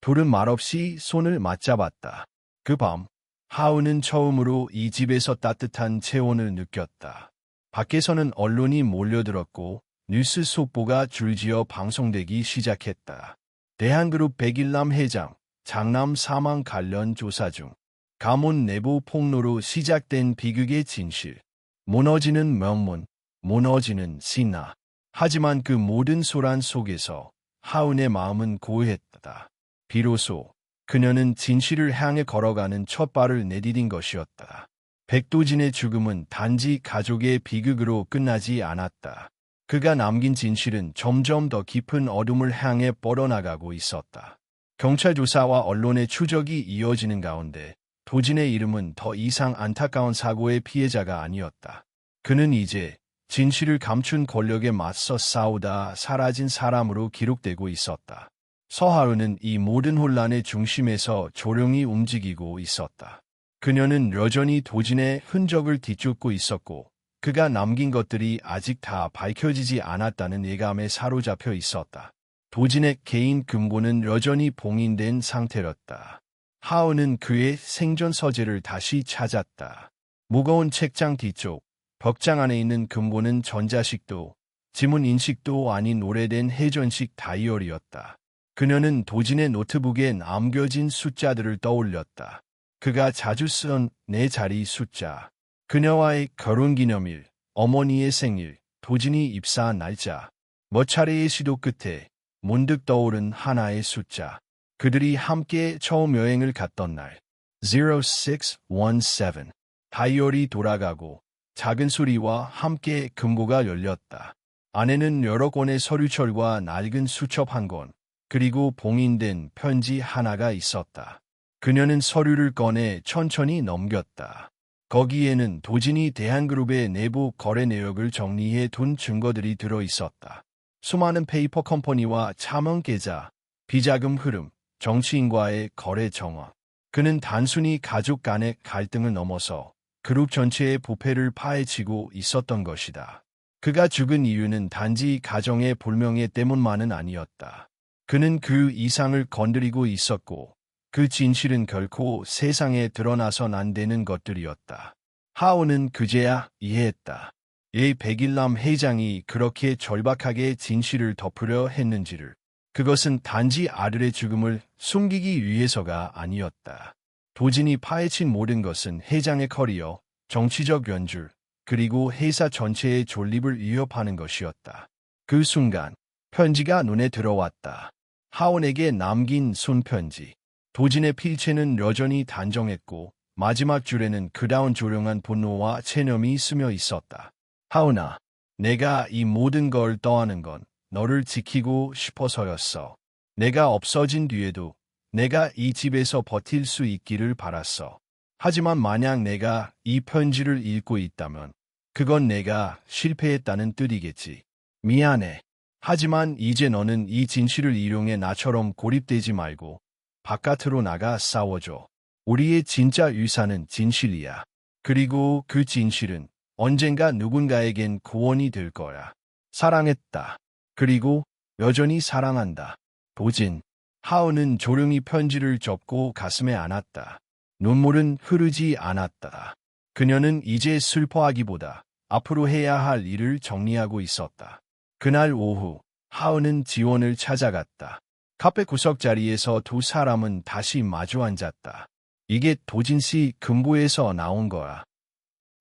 둘은 말없이 손을 맞잡았다. 그 밤, 하은은 처음으로 이 집에서 따뜻한 체온을 느꼈다. 밖에서는 언론이 몰려들었고 뉴스 속보가 줄지어 방송되기 시작했다. 대한그룹 백일남 회장, 장남 사망 관련 조사 중 가문 내부 폭로로 시작된 비극의 진실. 무너지는 명문, 무너지는 신화. 하지만 그 모든 소란 속에서 하은의 마음은 고요했다. 비로소 그녀는 진실을 향해 걸어가는 첫 발을 내디딘 것이었다. 백도진의 죽음은 단지 가족의 비극으로 끝나지 않았다. 그가 남긴 진실은 점점 더 깊은 어둠을 향해 뻗어나가고 있었다. 경찰 조사와 언론의 추적이 이어지는 가운데 도진의 이름은 더 이상 안타까운 사고의 피해자가 아니었다. 그는 이제 진실을 감춘 권력에 맞서 싸우다 사라진 사람으로 기록되고 있었다. 서하은은 이 모든 혼란의 중심에서 조용히 움직이고 있었다. 그녀는 여전히 도진의 흔적을 뒤쫓고 있었고 그가 남긴 것들이 아직 다 밝혀지지 않았다는 예감에 사로잡혀 있었다. 도진의 개인 금고는 여전히 봉인된 상태였다. 하은은 그의 생전 서재를 다시 찾았다. 무거운 책장 뒤쪽, 벽장 안에 있는 금고는 전자식도, 지문 인식도 아닌 오래된 해전식 다이어리였다. 그녀는 도진의 노트북에 남겨진 숫자들을 떠올렸다. 그가 자주 쓰던 4자리 숫자, 그녀와의 결혼기념일, 어머니의 생일, 도진이 입사한 날짜, 몇 차례의 시도 끝에 문득 떠오른 하나의 숫자. 그들이 함께 처음 여행을 갔던 날, 0617. 다이어리 돌아가고 작은 소리와 함께 금고가 열렸다. 안에는 여러 권의 서류철과 낡은 수첩 한 권, 그리고 봉인된 편지 하나가 있었다. 그녀는 서류를 꺼내 천천히 넘겼다. 거기에는 도진이 대한그룹의 내부 거래 내역을 정리해 둔 증거들이 들어 있었다. 수많은 페이퍼 컴퍼니와 차명 계좌, 비자금 흐름, 정치인과의 거래 정황. 그는 단순히 가족 간의 갈등을 넘어서 그룹 전체의 부패를 파헤치고 있었던 것이다. 그가 죽은 이유는 단지 가정의 불명예 때문만은 아니었다. 그는 그 이상을 건드리고 있었고 그 진실은 결코 세상에 드러나선 안 되는 것들이었다. 하은은 그제야 이해했다. 이 백일남 회장이 그렇게 절박하게 진실을 덮으려 했는지를. 그것은 단지 아들의 죽음을 숨기기 위해서가 아니었다. 도진이 파헤친 모든 것은 회장의 커리어, 정치적 연줄, 그리고 회사 전체의 존립을 위협하는 것이었다. 그 순간 편지가 눈에 들어왔다. 하은에게 남긴 손편지. 도진의 필체는 여전히 단정했고 마지막 줄에는 그다운 조용한 분노와 체념이 스며 있었다. 하은아, 내가 이 모든 걸 떠하는 건 너를 지키고 싶어서였어. 내가 없어진 뒤에도 내가 이 집에서 버틸 수 있기를 바랐어. 하지만 만약 내가 이 편지를 읽고 있다면 그건 내가 실패했다는 뜻이겠지. 미안해. 하지만 이제 너는 이 진실을 이용해 나처럼 고립되지 말고 바깥으로 나가 싸워줘. 우리의 진짜 유산은 진실이야. 그리고 그 진실은 언젠가 누군가에겐 구원이 될 거야. 사랑했다. 그리고 여전히 사랑한다. 도진. 하은은 조용히 편지를 접고 가슴에 안았다. 눈물은 흐르지 않았다. 그녀는 이제 슬퍼하기보다 앞으로 해야 할 일을 정리하고 있었다. 그날 오후, 하은은 지원을 찾아갔다. 카페 구석 자리에서 두 사람은 다시 마주 앉았다. 이게 도진씨 금고에서 나온 거야.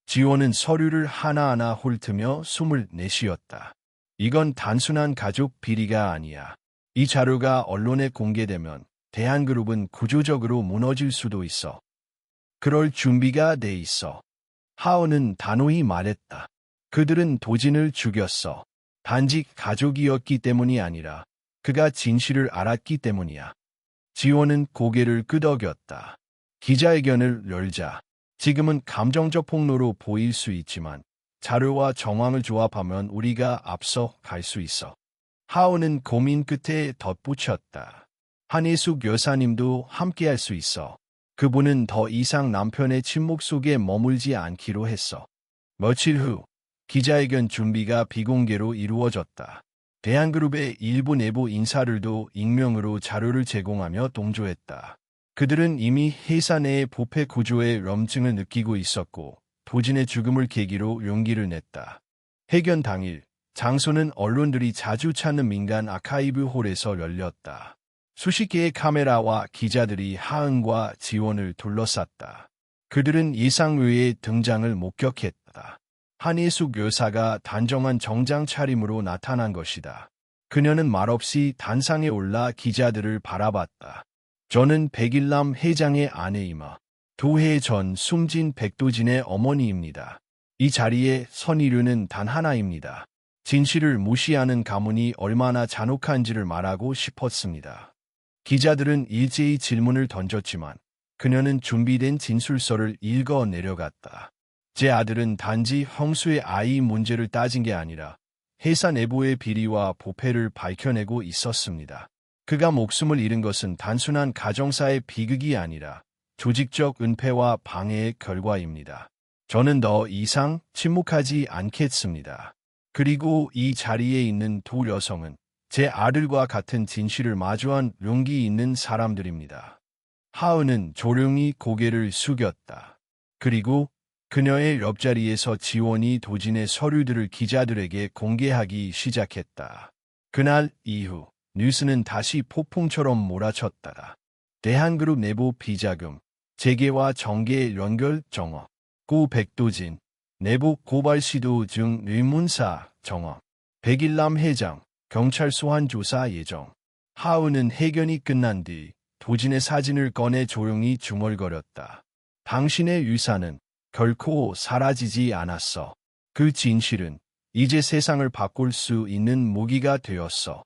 지호는 서류를 하나하나 훑으며 숨을 내쉬었다. 이건 단순한 가족 비리가 아니야. 이 자료가 언론에 공개되면 대한그룹은 구조적으로 무너질 수도 있어. 그럴 준비가 돼 있어. 하은은 단호히 말했다. 그들은 도진을 죽였어. 단지 가족이었기 때문이 아니라 그가 진실을 알았기 때문이야. 지호는 고개를 끄덕였다. 기자회견을 열자. 지금은 감정적 폭로로 보일 수 있지만 자료와 정황을 조합하면 우리가 앞서 갈 수 있어. 하은은 고민 끝에 덧붙였다. 한혜숙 여사님도 함께할 수 있어. 그분은 더 이상 남편의 침묵 속에 머물지 않기로 했어. 며칠 후 기자회견 준비가 비공개로 이루어졌다. 대한그룹의 일부 내부 인사들도 익명으로 자료를 제공하며 동조했다. 그들은 이미 회사 내의 부패 구조의 염증을 느끼고 있었고 도진의 죽음을 계기로 용기를 냈다. 회견 당일, 장소는 언론들이 자주 찾는 민간 아카이브 홀에서 열렸다. 수십 개의 카메라와 기자들이 하은과 지원을 둘러쌌다. 그들은 예상 외의 등장을 목격했다. 한혜숙 여사가 단정한 정장 차림으로 나타난 것이다. 그녀는 말없이 단상에 올라 기자들을 바라봤다. 저는 백일남 회장의 아내이며 2해 전 숨진 백도진의 어머니입니다. 이 자리에 선 이유는 단 하나입니다. 진실을 무시하는 가문이 얼마나 잔혹한지를 말하고 싶었습니다. 기자들은 일제히 질문을 던졌지만 그녀는 준비된 진술서를 읽어 내려갔다. 제 아들은 단지 형수의 아이 문제를 따진 게 아니라 회사 내부의 비리와 부패를 밝혀내고 있었습니다. 그가 목숨을 잃은 것은 단순한 가정사의 비극이 아니라 조직적 은폐와 방해의 결과입니다. 저는 더 이상 침묵하지 않겠습니다. 그리고 이 자리에 있는 두 여성은 제 아들과 같은 진실을 마주한 용기 있는 사람들입니다. 하은은 조용히 고개를 숙였다. 그리고 그녀의 옆자리에서 지원이 도진의 서류들을 기자들에게 공개하기 시작했다. 그날 이후 뉴스는 다시 폭풍처럼 몰아쳤다. 대한그룹 내부 비자금, 재계와 정계 연결 정황, 고 백도진, 내부 고발 시도 중 의문사 정황, 백일남 회장, 경찰 소환 조사 예정. 하은은 회견이 끝난 뒤 도진의 사진을 꺼내 조용히 중얼거렸다. 당신의 유산은 결코 사라지지 않았어. 그 진실은 이제 세상을 바꿀 수 있는 무기가 되었어.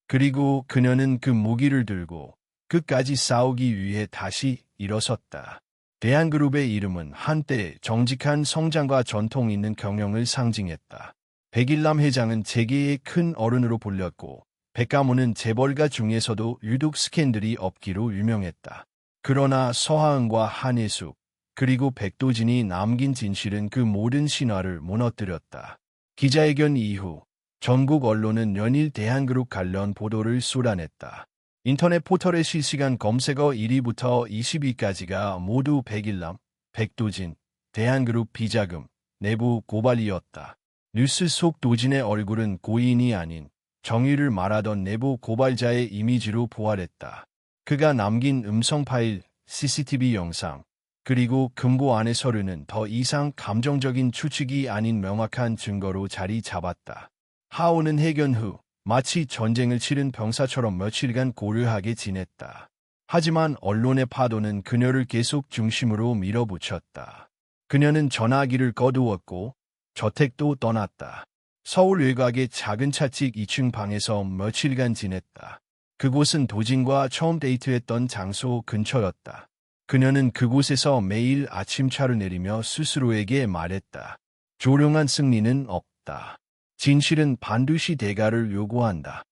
그리고 그녀는 그 무기를 들고 끝까지 싸우기 위해 다시 일어섰다. 대한그룹의 이름은 한때 정직한 성장과 전통 있는 경영을 상징했다. 백일남 회장은 재계의 큰 어른으로 불렸고 백가문은 재벌가 중에서도 유독 스캔들이 없기로 유명했다. 그러나 서하은과 한혜숙 그리고 백도진이 남긴 진실은 그 모든 신화를 무너뜨렸다. 기자회견 이후 전국 언론은 연일 대한그룹 관련 보도를 쏟아냈다. 인터넷 포털의 실시간 검색어 1위부터 20위까지가 모두 백일남, 백도진, 대한그룹 비자금, 내부 고발이었다. 뉴스 속 도진의 얼굴은 고인이 아닌 정의를 말하던 내부 고발자의 이미지로 부활했다. 그가 남긴 음성 파일, CCTV 영상, 그리고 금고 안의 서류는 더 이상 감정적인 추측이 아닌 명확한 증거로 자리 잡았다. 하오는 회견 후 마치 전쟁을 치른 병사처럼 며칠간 고요하게 지냈다. 하지만 언론의 파도는 그녀를 계속 중심으로 밀어붙였다. 그녀는 전화기를 꺼두었고 저택도 떠났다. 서울 외곽의 작은 차집 2층 방에서 며칠간 지냈다. 그곳은 도진과 처음 데이트했던 장소 근처였다. 그녀는 그곳에서 매일 아침차를 내리며 스스로에게 말했다. 조용한 승리는 없다. 진실은 반드시 대가를 요구한다.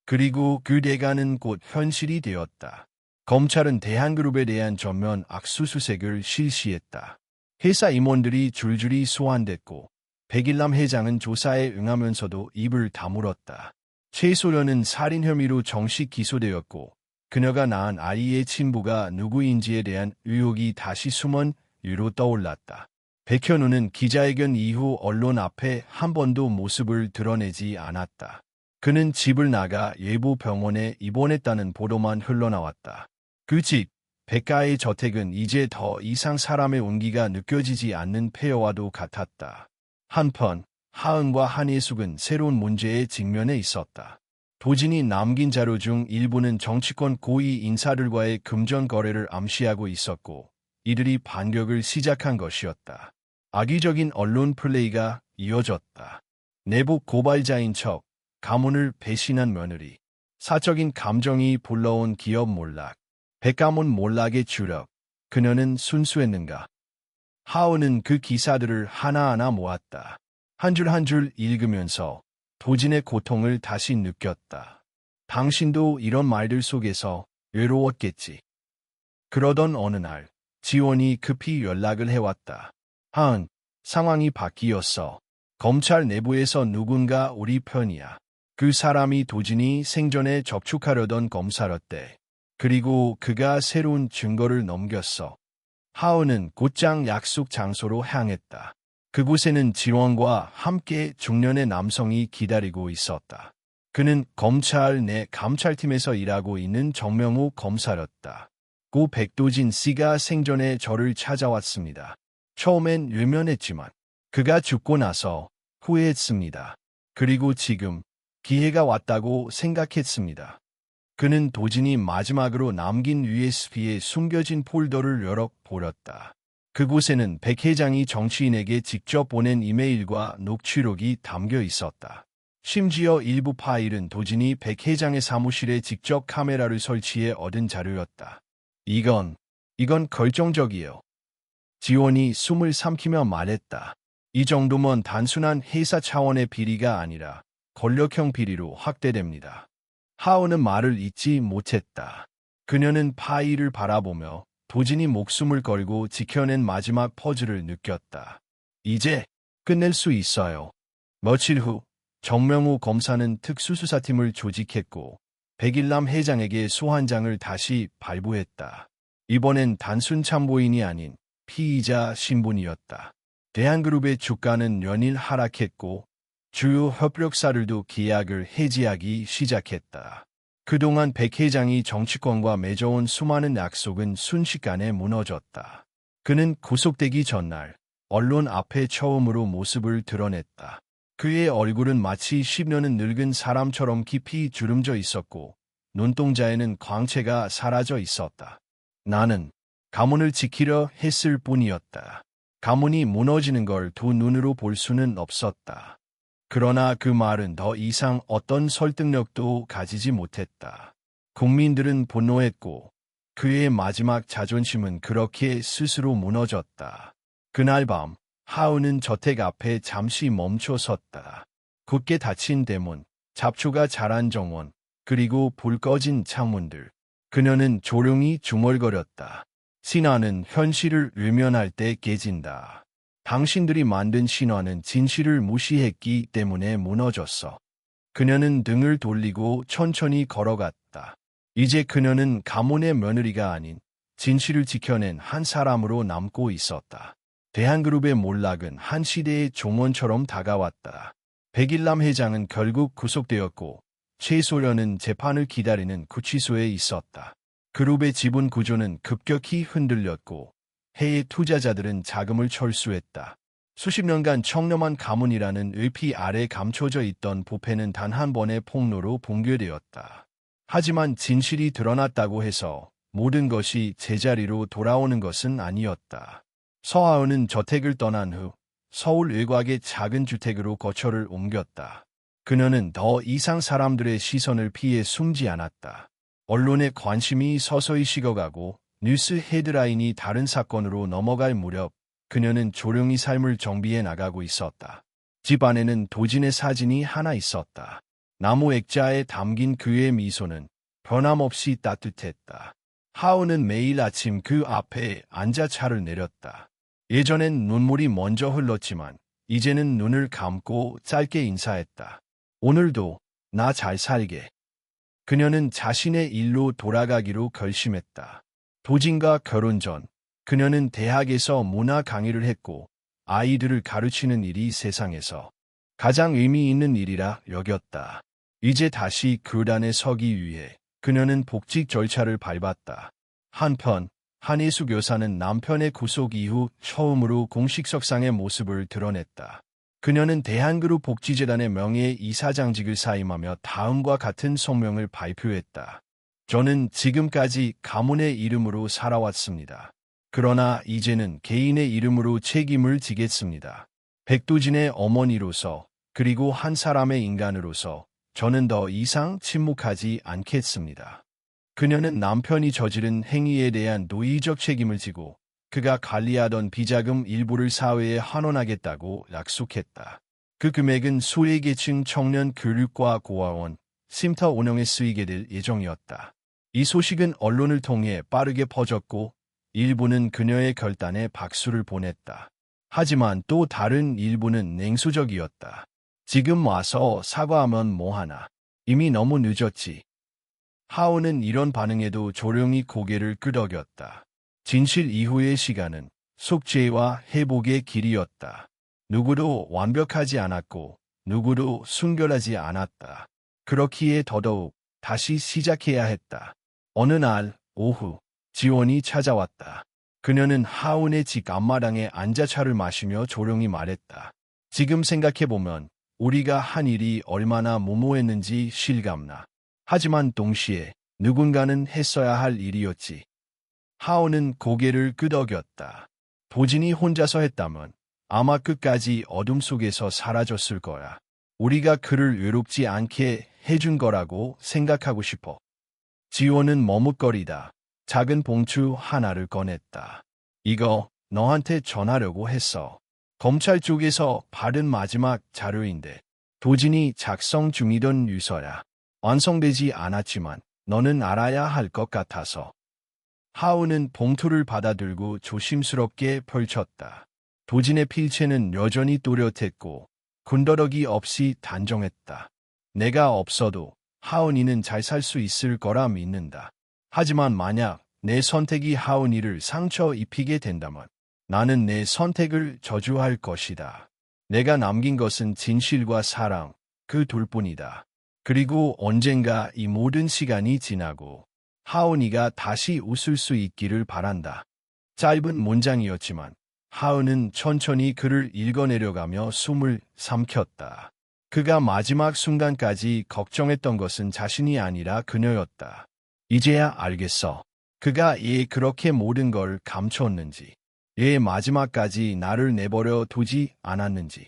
그리고 그 대가는 곧 현실이 되었다. 검찰은 대한그룹에 대한 전면 압수수색을 실시했다. 회사 임원들이 줄줄이 소환됐고 백일남 회장은 조사에 응하면서도 입을 다물었다. 최소련은 살인 혐의로 정식 기소되었고 그녀가 낳은 아이의 친부가 누구인지에 대한 의혹이 다시 숨은 유로 떠올랐다. 백현우는 기자회견 이후 언론 앞에 한 번도 모습을 드러내지 않았다. 그는 집을 나가 예부 병원에 입원했다는 보도만 흘러나왔다. 그 집, 백가의 저택은 이제 더 이상 사람의 온기가 느껴지지 않는 폐허와도 같았다. 한편 하은과 한예숙은 새로운 문제에 직면해 있었다. 도진이 남긴 자료 중 일부는 정치권 고위 인사들과의 금전 거래를 암시하고 있었고 이들이 반격을 시작한 것이었다. 악의적인 언론 플레이가 이어졌다. 내부 고발자인 척, 가문을 배신한 며느리, 사적인 감정이 불러온 기업 몰락, 백가문 몰락의 주력, 그녀는 순수했는가? 하은은 그 기사들을 하나하나 모았다. 한 줄 한 줄 읽으면서 도진의 고통을 다시 느꼈다. 당신도 이런 말들 속에서 외로웠겠지. 그러던 어느 날, 지원이 급히 연락을 해왔다. 하은, 상황이 바뀌었어. 검찰 내부에서 누군가 우리 편이야. 그 사람이 도진이 생전에 접촉하려던 검사였대. 그리고 그가 새로운 증거를 넘겼어. 하은은 곧장 약속 장소로 향했다. 그곳에는 지원과 함께 중년의 남성이 기다리고 있었다. 그는 검찰 내 감찰팀에서 일하고 있는 정명호 검사였다. 고 백도진 씨가 생전에 저를 찾아왔습니다. 처음엔 외면했지만 그가 죽고 나서 후회했습니다. 그리고 지금 기회가 왔다고 생각했습니다. 그는 도진이 마지막으로 남긴 USB에 숨겨진 폴더를 열어 보렸다. 그곳에는 백 회장이 정치인에게 직접 보낸 이메일과 녹취록이 담겨 있었다. 심지어 일부 파일은 도진이 백 회장의 사무실에 직접 카메라를 설치해 얻은 자료였다. 이건 결정적이에요. 지원이 숨을 삼키며 말했다. 이 정도면 단순한 회사 차원의 비리가 아니라 권력형 비리로 확대됩니다. 하은은 말을 잇지 못했다. 그녀는 파일을 바라보며 도진이 목숨을 걸고 지켜낸 마지막 퍼즐을 느꼈다. 이제 끝낼 수 있어요. 며칠 후 정명호 검사는 특수수사팀을 조직했고 백일남 회장에게 소환장을 다시 발부했다. 이번엔 단순 참고인이 아닌 피의자 신분이었다. 대한그룹의 주가는 연일 하락했고 주요 협력사들도 계약을 해지하기 시작했다. 그동안 백 회장이 정치권과 맺어온 수많은 약속은 순식간에 무너졌다. 그는 구속되기 전날 언론 앞에 처음으로 모습을 드러냈다. 그의 얼굴은 마치 10년은 늙은 사람처럼 깊이 주름져 있었고 눈동자에는 광채가 사라져 있었다. 나는 가문을 지키려 했을 뿐이었다. 가문이 무너지는 걸 두 눈으로 볼 수는 없었다. 그러나 그 말은 더 이상 어떤 설득력도 가지지 못했다. 국민들은 분노했고 그의 마지막 자존심은 그렇게 스스로 무너졌다. 그날 밤 하은은 저택 앞에 잠시 멈춰 섰다. 굳게 닫힌 대문, 잡초가 자란 정원, 그리고 불 꺼진 창문들. 그녀는 조용히 중얼거렸다. 신화는 현실을 외면할 때 깨진다. 당신들이 만든 신화는 진실을 무시했기 때문에 무너졌어. 그녀는 등을 돌리고 천천히 걸어갔다. 이제 그녀는 가문의 며느리가 아닌 진실을 지켜낸 한 사람으로 남고 있었다. 대한그룹의 몰락은 한 시대의 종언처럼 다가왔다. 백일남 회장은 결국 구속되었고 최소련은 재판을 기다리는 구치소에 있었다. 그룹의 지분 구조는 급격히 흔들렸고 해외 투자자들은 자금을 철수했다. 수십 년간 청렴한 가문이라는 의피 아래 감춰져 있던 부패는 단 한 번의 폭로로 붕괴되었다. 하지만 진실이 드러났다고 해서 모든 것이 제자리로 돌아오는 것은 아니었다. 서하은은 저택을 떠난 후 서울 외곽의 작은 주택으로 거처를 옮겼다. 그녀는 더 이상 사람들의 시선을 피해 숨지 않았다. 언론의 관심이 서서히 식어가고 뉴스 헤드라인이 다른 사건으로 넘어갈 무렵 그녀는 조용히 삶을 정비해 나가고 있었다. 집 안에는 도진의 사진이 하나 있었다. 나무 액자에 담긴 그의 미소는 변함없이 따뜻했다. 하은은 매일 아침 그 앞에 앉아 차를 내렸다. 예전엔 눈물이 먼저 흘렀지만 이제는 눈을 감고 짧게 인사했다. 오늘도 나 잘 살게. 그녀는 자신의 일로 돌아가기로 결심했다. 도진과 결혼 전 그녀는 대학에서 문화 강의를 했고 아이들을 가르치는 일이 세상에서 가장 의미 있는 일이라 여겼다. 이제 다시 교단에 서기 위해 그녀는 복직 절차를 밟았다. 한편 한혜숙 여사는 남편의 구속 이후 처음으로 공식석상의 모습을 드러냈다. 그녀는 대한그룹 복지재단의 명예 이사장직을 사임하며 다음과 같은 성명을 발표했다. 저는 지금까지 가문의 이름으로 살아왔습니다. 그러나 이제는 개인의 이름으로 책임을 지겠습니다. 백두진의 어머니로서 그리고 한 사람의 인간으로서 저는 더 이상 침묵하지 않겠습니다. 그녀는 남편이 저지른 행위에 대한 도의적 책임을 지고 그가 관리하던 비자금 일부를 사회에 환원하겠다고 약속했다. 그 금액은 소외계층 청년 교육과 고아원, 쉼터 운영에 쓰이게 될 예정이었다. 이 소식은 언론을 통해 빠르게 퍼졌고 일부는 그녀의 결단에 박수를 보냈다. 하지만 또 다른 일부는 냉소적이었다. 지금 와서 사과하면 뭐하나. 이미 너무 늦었지. 하온은 이런 반응에도 조용히 고개를 끄덕였다. 진실 이후의 시간은 속죄와 회복의 길이었다. 누구도 완벽하지 않았고 누구도 순결하지 않았다. 그렇기에 더더욱 다시 시작해야 했다. 어느 날 오후 지원이 찾아왔다. 그녀는 하온의 집 앞마당에 앉아 차를 마시며 조용히 말했다. 지금 생각해보면 우리가 한 일이 얼마나 무모했는지 실감나. 하지만 동시에 누군가는 했어야 할 일이었지. 하온은 고개를 끄덕였다. 도진이 혼자서 했다면 아마 끝까지 어둠 속에서 사라졌을 거야. 우리가 그를 외롭지 않게 해준 거라고 생각하고 싶어. 지원은 머뭇거리다 작은 봉투 하나를 꺼냈다. 이거 너한테 전하려고 했어. 검찰 쪽에서 받은 마지막 자료인데 도진이 작성 중이던 유서야. 완성되지 않았지만 너는 알아야 할 것 같아서. 하우는 봉투를 받아들고 조심스럽게 펼쳤다. 도진의 필체는 여전히 또렷했고 군더더기 없이 단정했다. 내가 없어도 하은이는 잘 살 수 있을 거라 믿는다. 하지만 만약 내 선택이 하은이를 상처 입히게 된다면 나는 내 선택을 저주할 것이다. 내가 남긴 것은 진실과 사랑, 그 둘뿐이다. 그리고 언젠가 이 모든 시간이 지나고 하은이가 다시 웃을 수 있기를 바란다. 짧은 문장이었지만 하은은 천천히 글을 읽어내려가며 숨을 삼켰다. 그가 마지막 순간까지 걱정했던 것은 자신이 아니라 그녀였다. 이제야 알겠어. 그가 왜 그렇게 모든 걸 감췄는지, 왜 마지막까지 나를 내버려 두지 않았는지.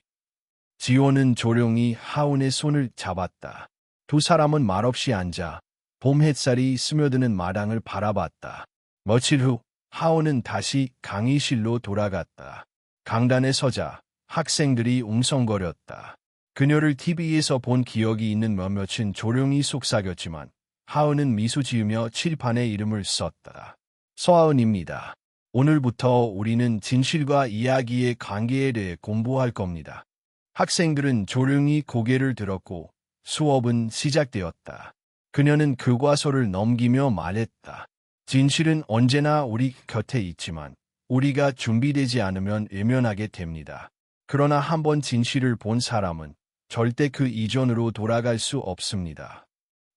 지호는 조용히 하은의 손을 잡았다. 두 사람은 말없이 앉아 봄 햇살이 스며드는 마당을 바라봤다. 며칠 후 하은은 다시 강의실로 돌아갔다. 강단에 서자 학생들이 웅성거렸다. 그녀를 TV에서 본 기억이 있는 몇몇은 조용히 속삭였지만 하은은 미소 지으며 칠판에 이름을 썼다. 서하은입니다. 오늘부터 우리는 진실과 이야기의 관계에 대해 공부할 겁니다. 학생들은 조용히 고개를 들었고 수업은 시작되었다. 그녀는 교과서를 넘기며 말했다. 진실은 언제나 우리 곁에 있지만 우리가 준비되지 않으면 외면하게 됩니다. 그러나 한번 진실을 본 사람은 절대 그 이전으로 돌아갈 수 없습니다.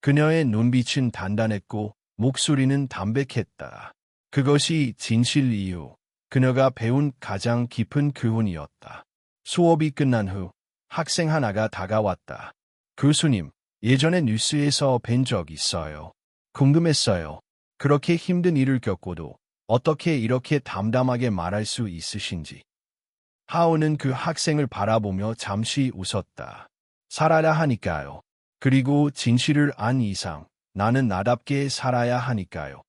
그녀의 눈빛은 단단했고 목소리는 담백했다. 그것이 진실 이후 그녀가 배운 가장 깊은 교훈이었다. 수업이 끝난 후 학생 하나가 다가왔다. 교수님, 예전에 뉴스에서 뵌 적 있어요. 궁금했어요. 그렇게 힘든 일을 겪고도 어떻게 이렇게 담담하게 말할 수 있으신지. 하은은 그 학생을 바라보며 잠시 웃었다. 살아야 하니까요. 그리고 진실을 안 이상 나는 나답게 살아야 하니까요.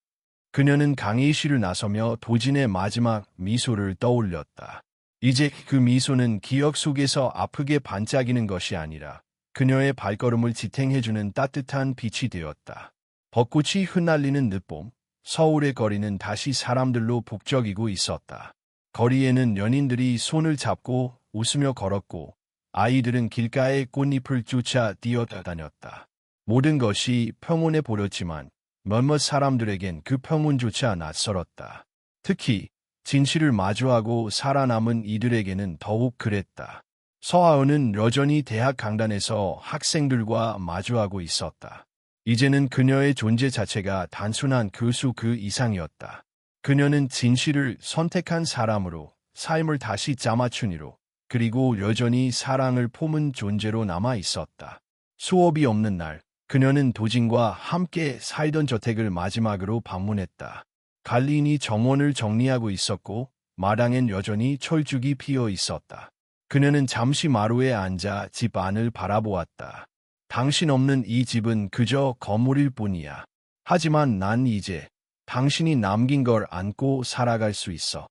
그녀는 강의실을 나서며 도진의 마지막 미소를 떠올렸다. 이제 그 미소는 기억 속에서 아프게 반짝이는 것이 아니라 그녀의 발걸음을 지탱해주는 따뜻한 빛이 되었다. 벚꽃이 흩날리는 늦봄, 서울의 거리는 다시 사람들로 북적이고 있었다. 거리에는 연인들이 손을 잡고 웃으며 걸었고 아이들은 길가에 꽃잎을 쫓아 뛰어다녔다. 모든 것이 평온해 보였지만 몇몇 사람들에겐 그 평온조차 낯설었다. 특히 진실을 마주하고 살아남은 이들에게는 더욱 그랬다. 서하은은 여전히 대학 강단에서 학생들과 마주하고 있었다. 이제는 그녀의 존재 자체가 단순한 교수 그 이상이었다. 그녀는 진실을 선택한 사람으로 삶을 다시 짜맞춘 이로 그리고 여전히 사랑을 품은 존재로 남아 있었다. 수업이 없는 날, 그녀는 도진과 함께 살던 저택을 마지막으로 방문했다. 갈린이 정원을 정리하고 있었고 마당엔 여전히 철쭉이 피어 있었다. 그녀는 잠시 마루에 앉아 집 안을 바라보았다. 당신 없는 이 집은 그저 건물일 뿐이야. 하지만 난 이제 당신이 남긴 걸 안고 살아갈 수 있어.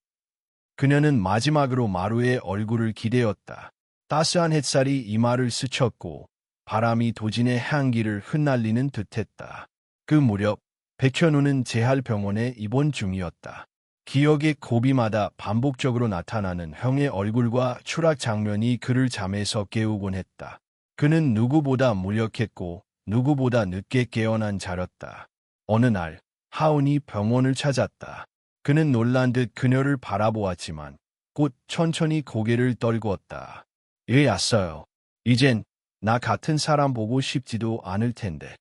그녀는 마지막으로 마루의 얼굴을 기대었다. 따스한 햇살이 이마를 스쳤고 바람이 도진의 향기를 흩날리는 듯했다. 그 무렵 백현우는 재활병원에 입원 중이었다. 기억의 고비마다 반복적으로 나타나는 형의 얼굴과 추락 장면이 그를 잠에서 깨우곤 했다. 그는 누구보다 무력했고 누구보다 늦게 깨어난 자였다. 어느 날 하은이 병원을 찾았다. 그는 놀란 듯 그녀를 바라보았지만 곧 천천히 고개를 떨구었다. 예, 왔어요. 이젠 나 같은 사람 보고 싶지도 않을 텐데.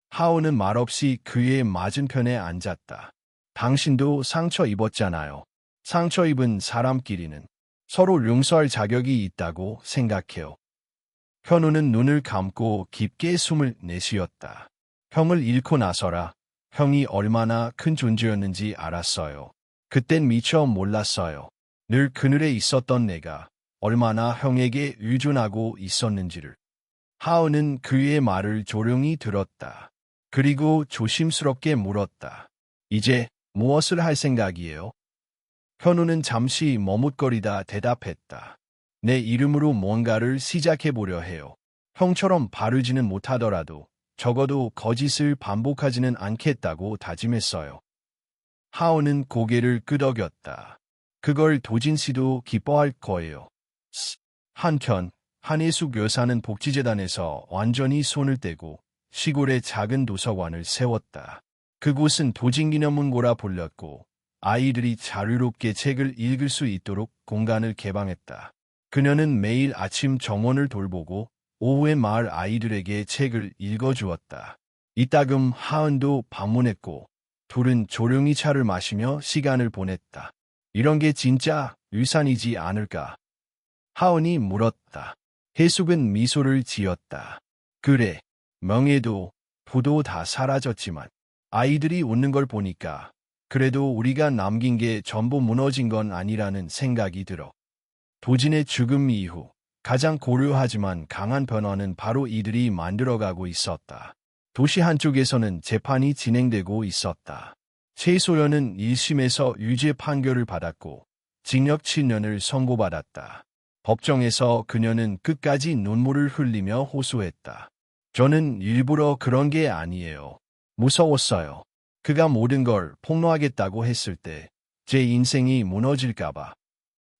하은은 말없이 그의 맞은편에 앉았다. 당신도 상처 입었잖아요. 상처 입은 사람끼리는 서로 용서할 자격이 있다고 생각해요. 현우는 눈을 감고 깊게 숨을 내쉬었다. 형을 잃고 나서라 형이 얼마나 큰 존재였는지 알았어요. 그땐 미처 몰랐어요. 늘 그늘에 있었던 내가 얼마나 형에게 의존하고 있었는지를. 하은은 그의 말을 조용히 들었다. 그리고 조심스럽게 물었다. 이제 무엇을 할 생각이에요? 현우는 잠시 머뭇거리다 대답했다. 내 이름으로 뭔가를 시작해보려 해요. 형처럼 바르지는 못하더라도 적어도 거짓을 반복하지는 않겠다고 다짐했어요. 하은은 고개를 끄덕였다. 그걸 도진 씨도 기뻐할 거예요. 한편 한혜숙 여사는 복지재단에서 완전히 손을 떼고 시골의 작은 도서관을 세웠다. 그곳은 도진기념문고라 불렸고 아이들이 자유롭게 책을 읽을 수 있도록 공간을 개방했다. 그녀는 매일 아침 정원을 돌보고 오후에 마을 아이들에게 책을 읽어주었다. 이따금 하은도 방문했고 둘은 조용히 차를 마시며 시간을 보냈다. 이런 게 진짜 유산이지 않을까? 하은이 물었다. 혜숙은 미소를 지었다. 그래, 명예도 부도 다 사라졌지만 아이들이 웃는 걸 보니까 그래도 우리가 남긴 게 전부 무너진 건 아니라는 생각이 들어. 도진의 죽음 이후 가장 고료하지만 강한 변화는 바로 이들이 만들어가고 있었다. 도시 한쪽에서는 재판이 진행되고 있었다. 최소연은 1심에서 유죄 판결을 받았고 징역 7년을 선고받았다. 법정에서 그녀는 끝까지 눈물을 흘리며 호소했다. 저는 일부러 그런 게 아니에요. 무서웠어요. 그가 모든 걸 폭로하겠다고 했을 때 제 인생이 무너질까봐.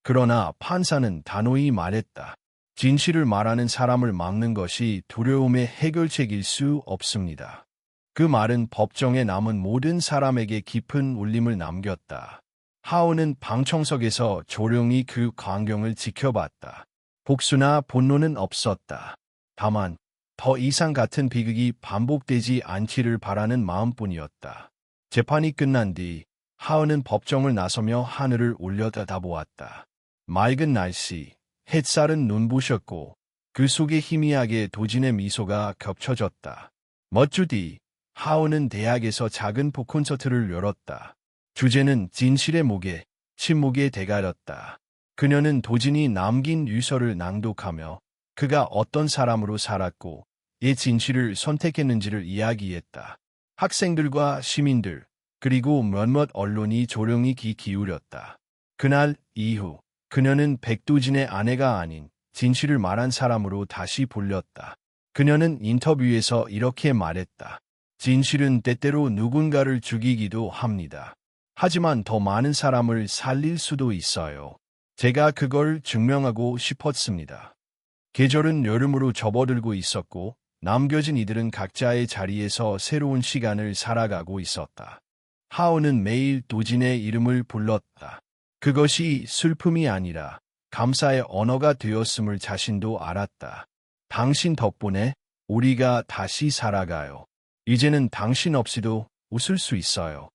그러나 판사는 단호히 말했다. 진실을 말하는 사람을 막는 것이 두려움의 해결책일 수 없습니다. 그 말은 법정에 남은 모든 사람에게 깊은 울림을 남겼다. 하은은 방청석에서 조용히 그 광경을 지켜봤다. 복수나 분노는 없었다. 다만 더 이상 같은 비극이 반복되지 않기를 바라는 마음뿐이었다. 재판이 끝난 뒤 하은은 법정을 나서며 하늘을 올려다보았다. 맑은 날씨, 햇살은 눈부셨고 그 속에 희미하게 도진의 미소가 겹쳐졌다. 몇 주 뒤 하은은 대학에서 작은 북콘서트를 열었다. 주제는 진실의 무게, 침묵의 대가였다. 그녀는 도진이 남긴 유서를 낭독하며 그가 어떤 사람으로 살았고 이 진실을 선택했는지를 이야기했다. 학생들과 시민들, 그리고 몇몇 언론이 조용히 귀 기울였다. 그날 이후 그녀는 백도진의 아내가 아닌 진실을 말한 사람으로 다시 불렸다. 그녀는 인터뷰에서 이렇게 말했다. 진실은 때때로 누군가를 죽이기도 합니다. 하지만 더 많은 사람을 살릴 수도 있어요. 제가 그걸 증명하고 싶었습니다. 계절은 여름으로 접어들고 있었고 남겨진 이들은 각자의 자리에서 새로운 시간을 살아가고 있었다. 하은은 매일 도진의 이름을 불렀다. 그것이 슬픔이 아니라 감사의 언어가 되었음을 자신도 알았다. 당신 덕분에 우리가 다시 살아가요. 이제는 당신 없이도 웃을 수 있어요.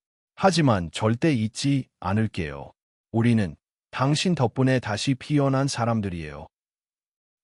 하지만 절대 잊지 않을게요. 우리는 당신 덕분에 다시 피어난 사람들이에요.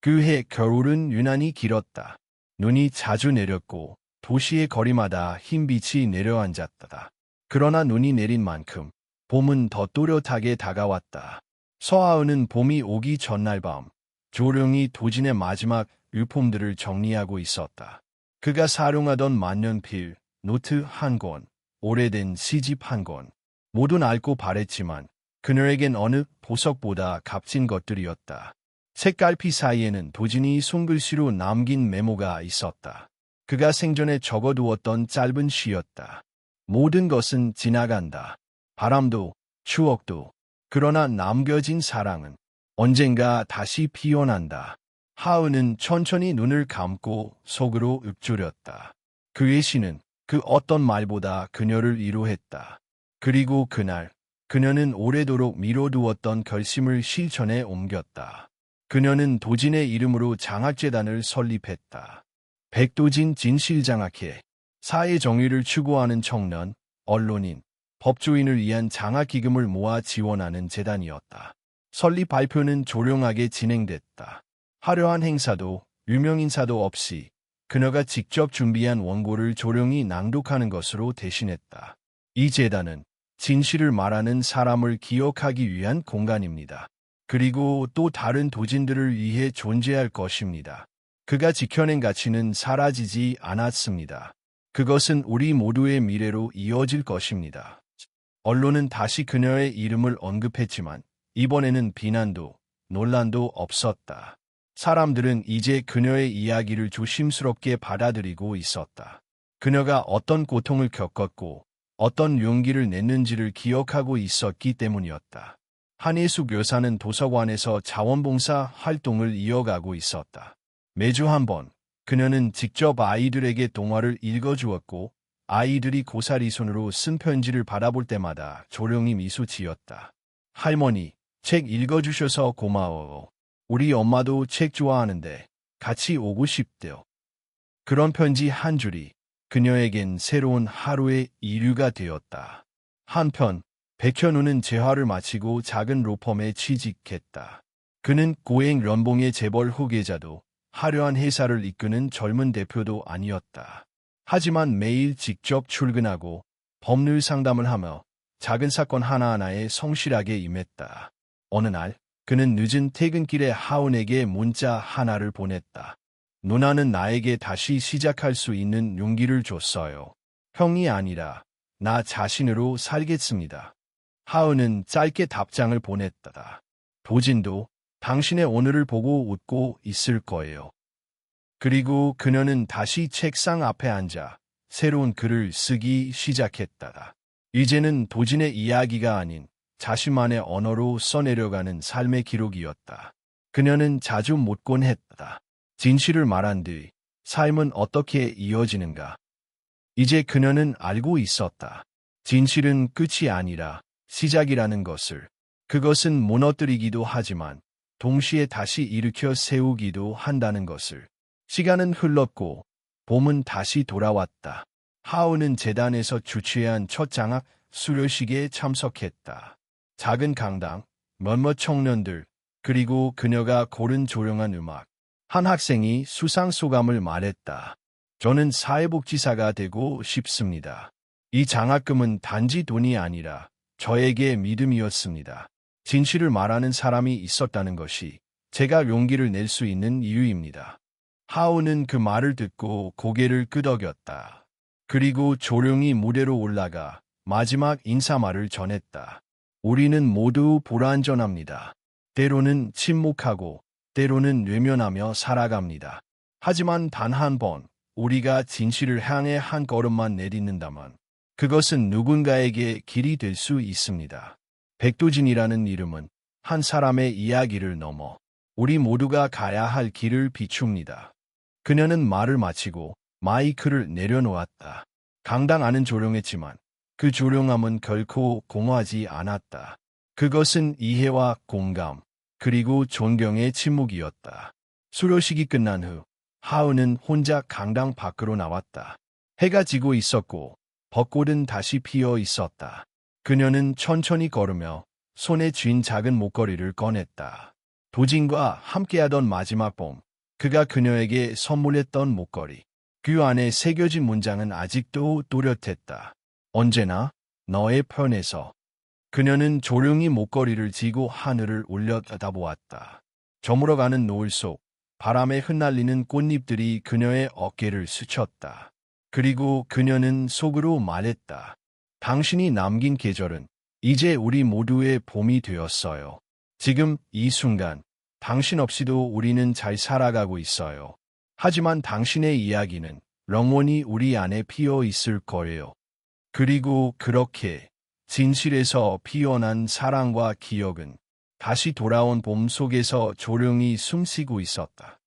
그해 겨울은 유난히 길었다. 눈이 자주 내렸고 도시의 거리마다 흰 빛이 내려앉았다. 그러나 눈이 내린 만큼 봄은 더 또렷하게 다가왔다. 서하은은 봄이 오기 전날 밤 조용히 도진의 마지막 유품들을 정리하고 있었다. 그가 사용하던 만년필, 노트 한 권, 오래된 시집 한 권, 모두 낡고 바랬지만 그녀에겐 어느 보석보다 값진 것들이었다. 책갈피 사이에는 도진이 손글씨로 남긴 메모가 있었다. 그가 생전에 적어두었던 짧은 시였다. 모든 것은 지나간다. 바람도, 추억도. 그러나 남겨진 사랑은 언젠가 다시 피어난다. 하은은 천천히 눈을 감고 속으로 읊조렸다. 그의 시는 그 어떤 말보다 그녀를 위로했다. 그리고 그날 그녀는 오래도록 미뤄두었던 결심을 실천에 옮겼다. 그녀는 도진의 이름으로 장학재단을 설립했다. 백도진 진실장학회, 사회 정의를 추구하는 청년, 언론인, 법조인을 위한 장학기금을 모아 지원하는 재단이었다. 설립 발표는 조용하게 진행됐다. 화려한 행사도 유명인사도 없이 그녀가 직접 준비한 원고를 조용히 낭독하는 것으로 대신했다. 이 재단은 진실을 말하는 사람을 기억하기 위한 공간입니다. 그리고 또 다른 도진들을 위해 존재할 것입니다. 그가 지켜낸 가치는 사라지지 않았습니다. 그것은 우리 모두의 미래로 이어질 것입니다. 언론은 다시 그녀의 이름을 언급했지만 이번에는 비난도 논란도 없었다. 사람들은 이제 그녀의 이야기를 조심스럽게 받아들이고 있었다. 그녀가 어떤 고통을 겪었고 어떤 용기를 냈는지를 기억하고 있었기 때문이었다. 한예숙 여사는 도서관에서 자원봉사 활동을 이어가고 있었다. 매주 한 번 그녀는 직접 아이들에게 동화를 읽어주었고 아이들이 고사리 손으로 쓴 편지를 받아볼 때마다 조용히 미소 지었다. 할머니, 책 읽어주셔서 고마워요. 우리 엄마도 책 좋아하는데 같이 오고 싶대요. 그런 편지 한 줄이 그녀에겐 새로운 하루의 이유가 되었다. 한편 백현우는 재활을 마치고 작은 로펌에 취직했다. 그는 고액 연봉의 재벌 후계자도 화려한 회사를 이끄는 젊은 대표도 아니었다. 하지만 매일 직접 출근하고 법률 상담을 하며 작은 사건 하나하나에 성실하게 임했다. 어느 날 그는 늦은 퇴근길에 하은에게 문자 하나를 보냈다. 누나는 나에게 다시 시작할 수 있는 용기를 줬어요. 형이 아니라 나 자신으로 살겠습니다. 하은은 짧게 답장을 보냈다. 도진도 당신의 오늘을 보고 웃고 있을 거예요. 그리고 그녀는 다시 책상 앞에 앉아 새로운 글을 쓰기 시작했다. 이제는 도진의 이야기가 아닌 자신만의 언어로 써내려가는 삶의 기록이었다. 그녀는 자주 묻곤 했다. 진실을 말한 뒤 삶은 어떻게 이어지는가? 이제 그녀는 알고 있었다. 진실은 끝이 아니라 시작이라는 것을. 그것은 무너뜨리기도 하지만 동시에 다시 일으켜 세우기도 한다는 것을. 시간은 흘렀고 봄은 다시 돌아왔다. 하은은 재단에서 주최한 첫 장학 수료식에 참석했다. 작은 강당, 몇몇 청년들, 그리고 그녀가 고른 조용한 음악. 한 학생이 수상 소감을 말했다. 저는 사회복지사가 되고 싶습니다. 이 장학금은 단지 돈이 아니라 저에게 믿음이었습니다. 진실을 말하는 사람이 있었다는 것이 제가 용기를 낼 수 있는 이유입니다. 하은은 그 말을 듣고 고개를 끄덕였다. 그리고 조용히 무대로 올라가 마지막 인사말을 전했다. 우리는 모두 불완전합니다. 때로는 침묵하고 때로는 외면하며 살아갑니다. 하지만 단 한 번 우리가 진실을 향해 한 걸음만 내딛는다면 그것은 누군가에게 길이 될 수 있습니다. 백도진이라는 이름은 한 사람의 이야기를 넘어 우리 모두가 가야 할 길을 비춥니다. 그녀는 말을 마치고 마이크를 내려놓았다. 강당 안은 조용했지만 그 조용함은 결코 공허하지 않았다. 그것은 이해와 공감, 그리고 존경의 침묵이었다. 수료식이 끝난 후 하은은 혼자 강당 밖으로 나왔다. 해가 지고 있었고 벚꽃은 다시 피어 있었다. 그녀는 천천히 걸으며 손에 쥔 작은 목걸이를 꺼냈다. 도진과 함께하던 마지막 봄, 그가 그녀에게 선물했던 목걸이. 그 안에 새겨진 문장은 아직도 또렷했다. 언제나 너의 편에서. 그녀는 조용히 목걸이를 쥐고 하늘을 올려다보았다. 저물어가는 노을 속 바람에 흩날리는 꽃잎들이 그녀의 어깨를 스쳤다. 그리고 그녀는 속으로 말했다. 당신이 남긴 계절은 이제 우리 모두의 봄이 되었어요. 지금 이 순간 당신 없이도 우리는 잘 살아가고 있어요. 하지만 당신의 이야기는 영원히 우리 안에 피어 있을 거예요. 그리고 그렇게 진실에서 피어난 사랑과 기억은 다시 돌아온 봄 속에서 조용히 숨쉬고 있었다.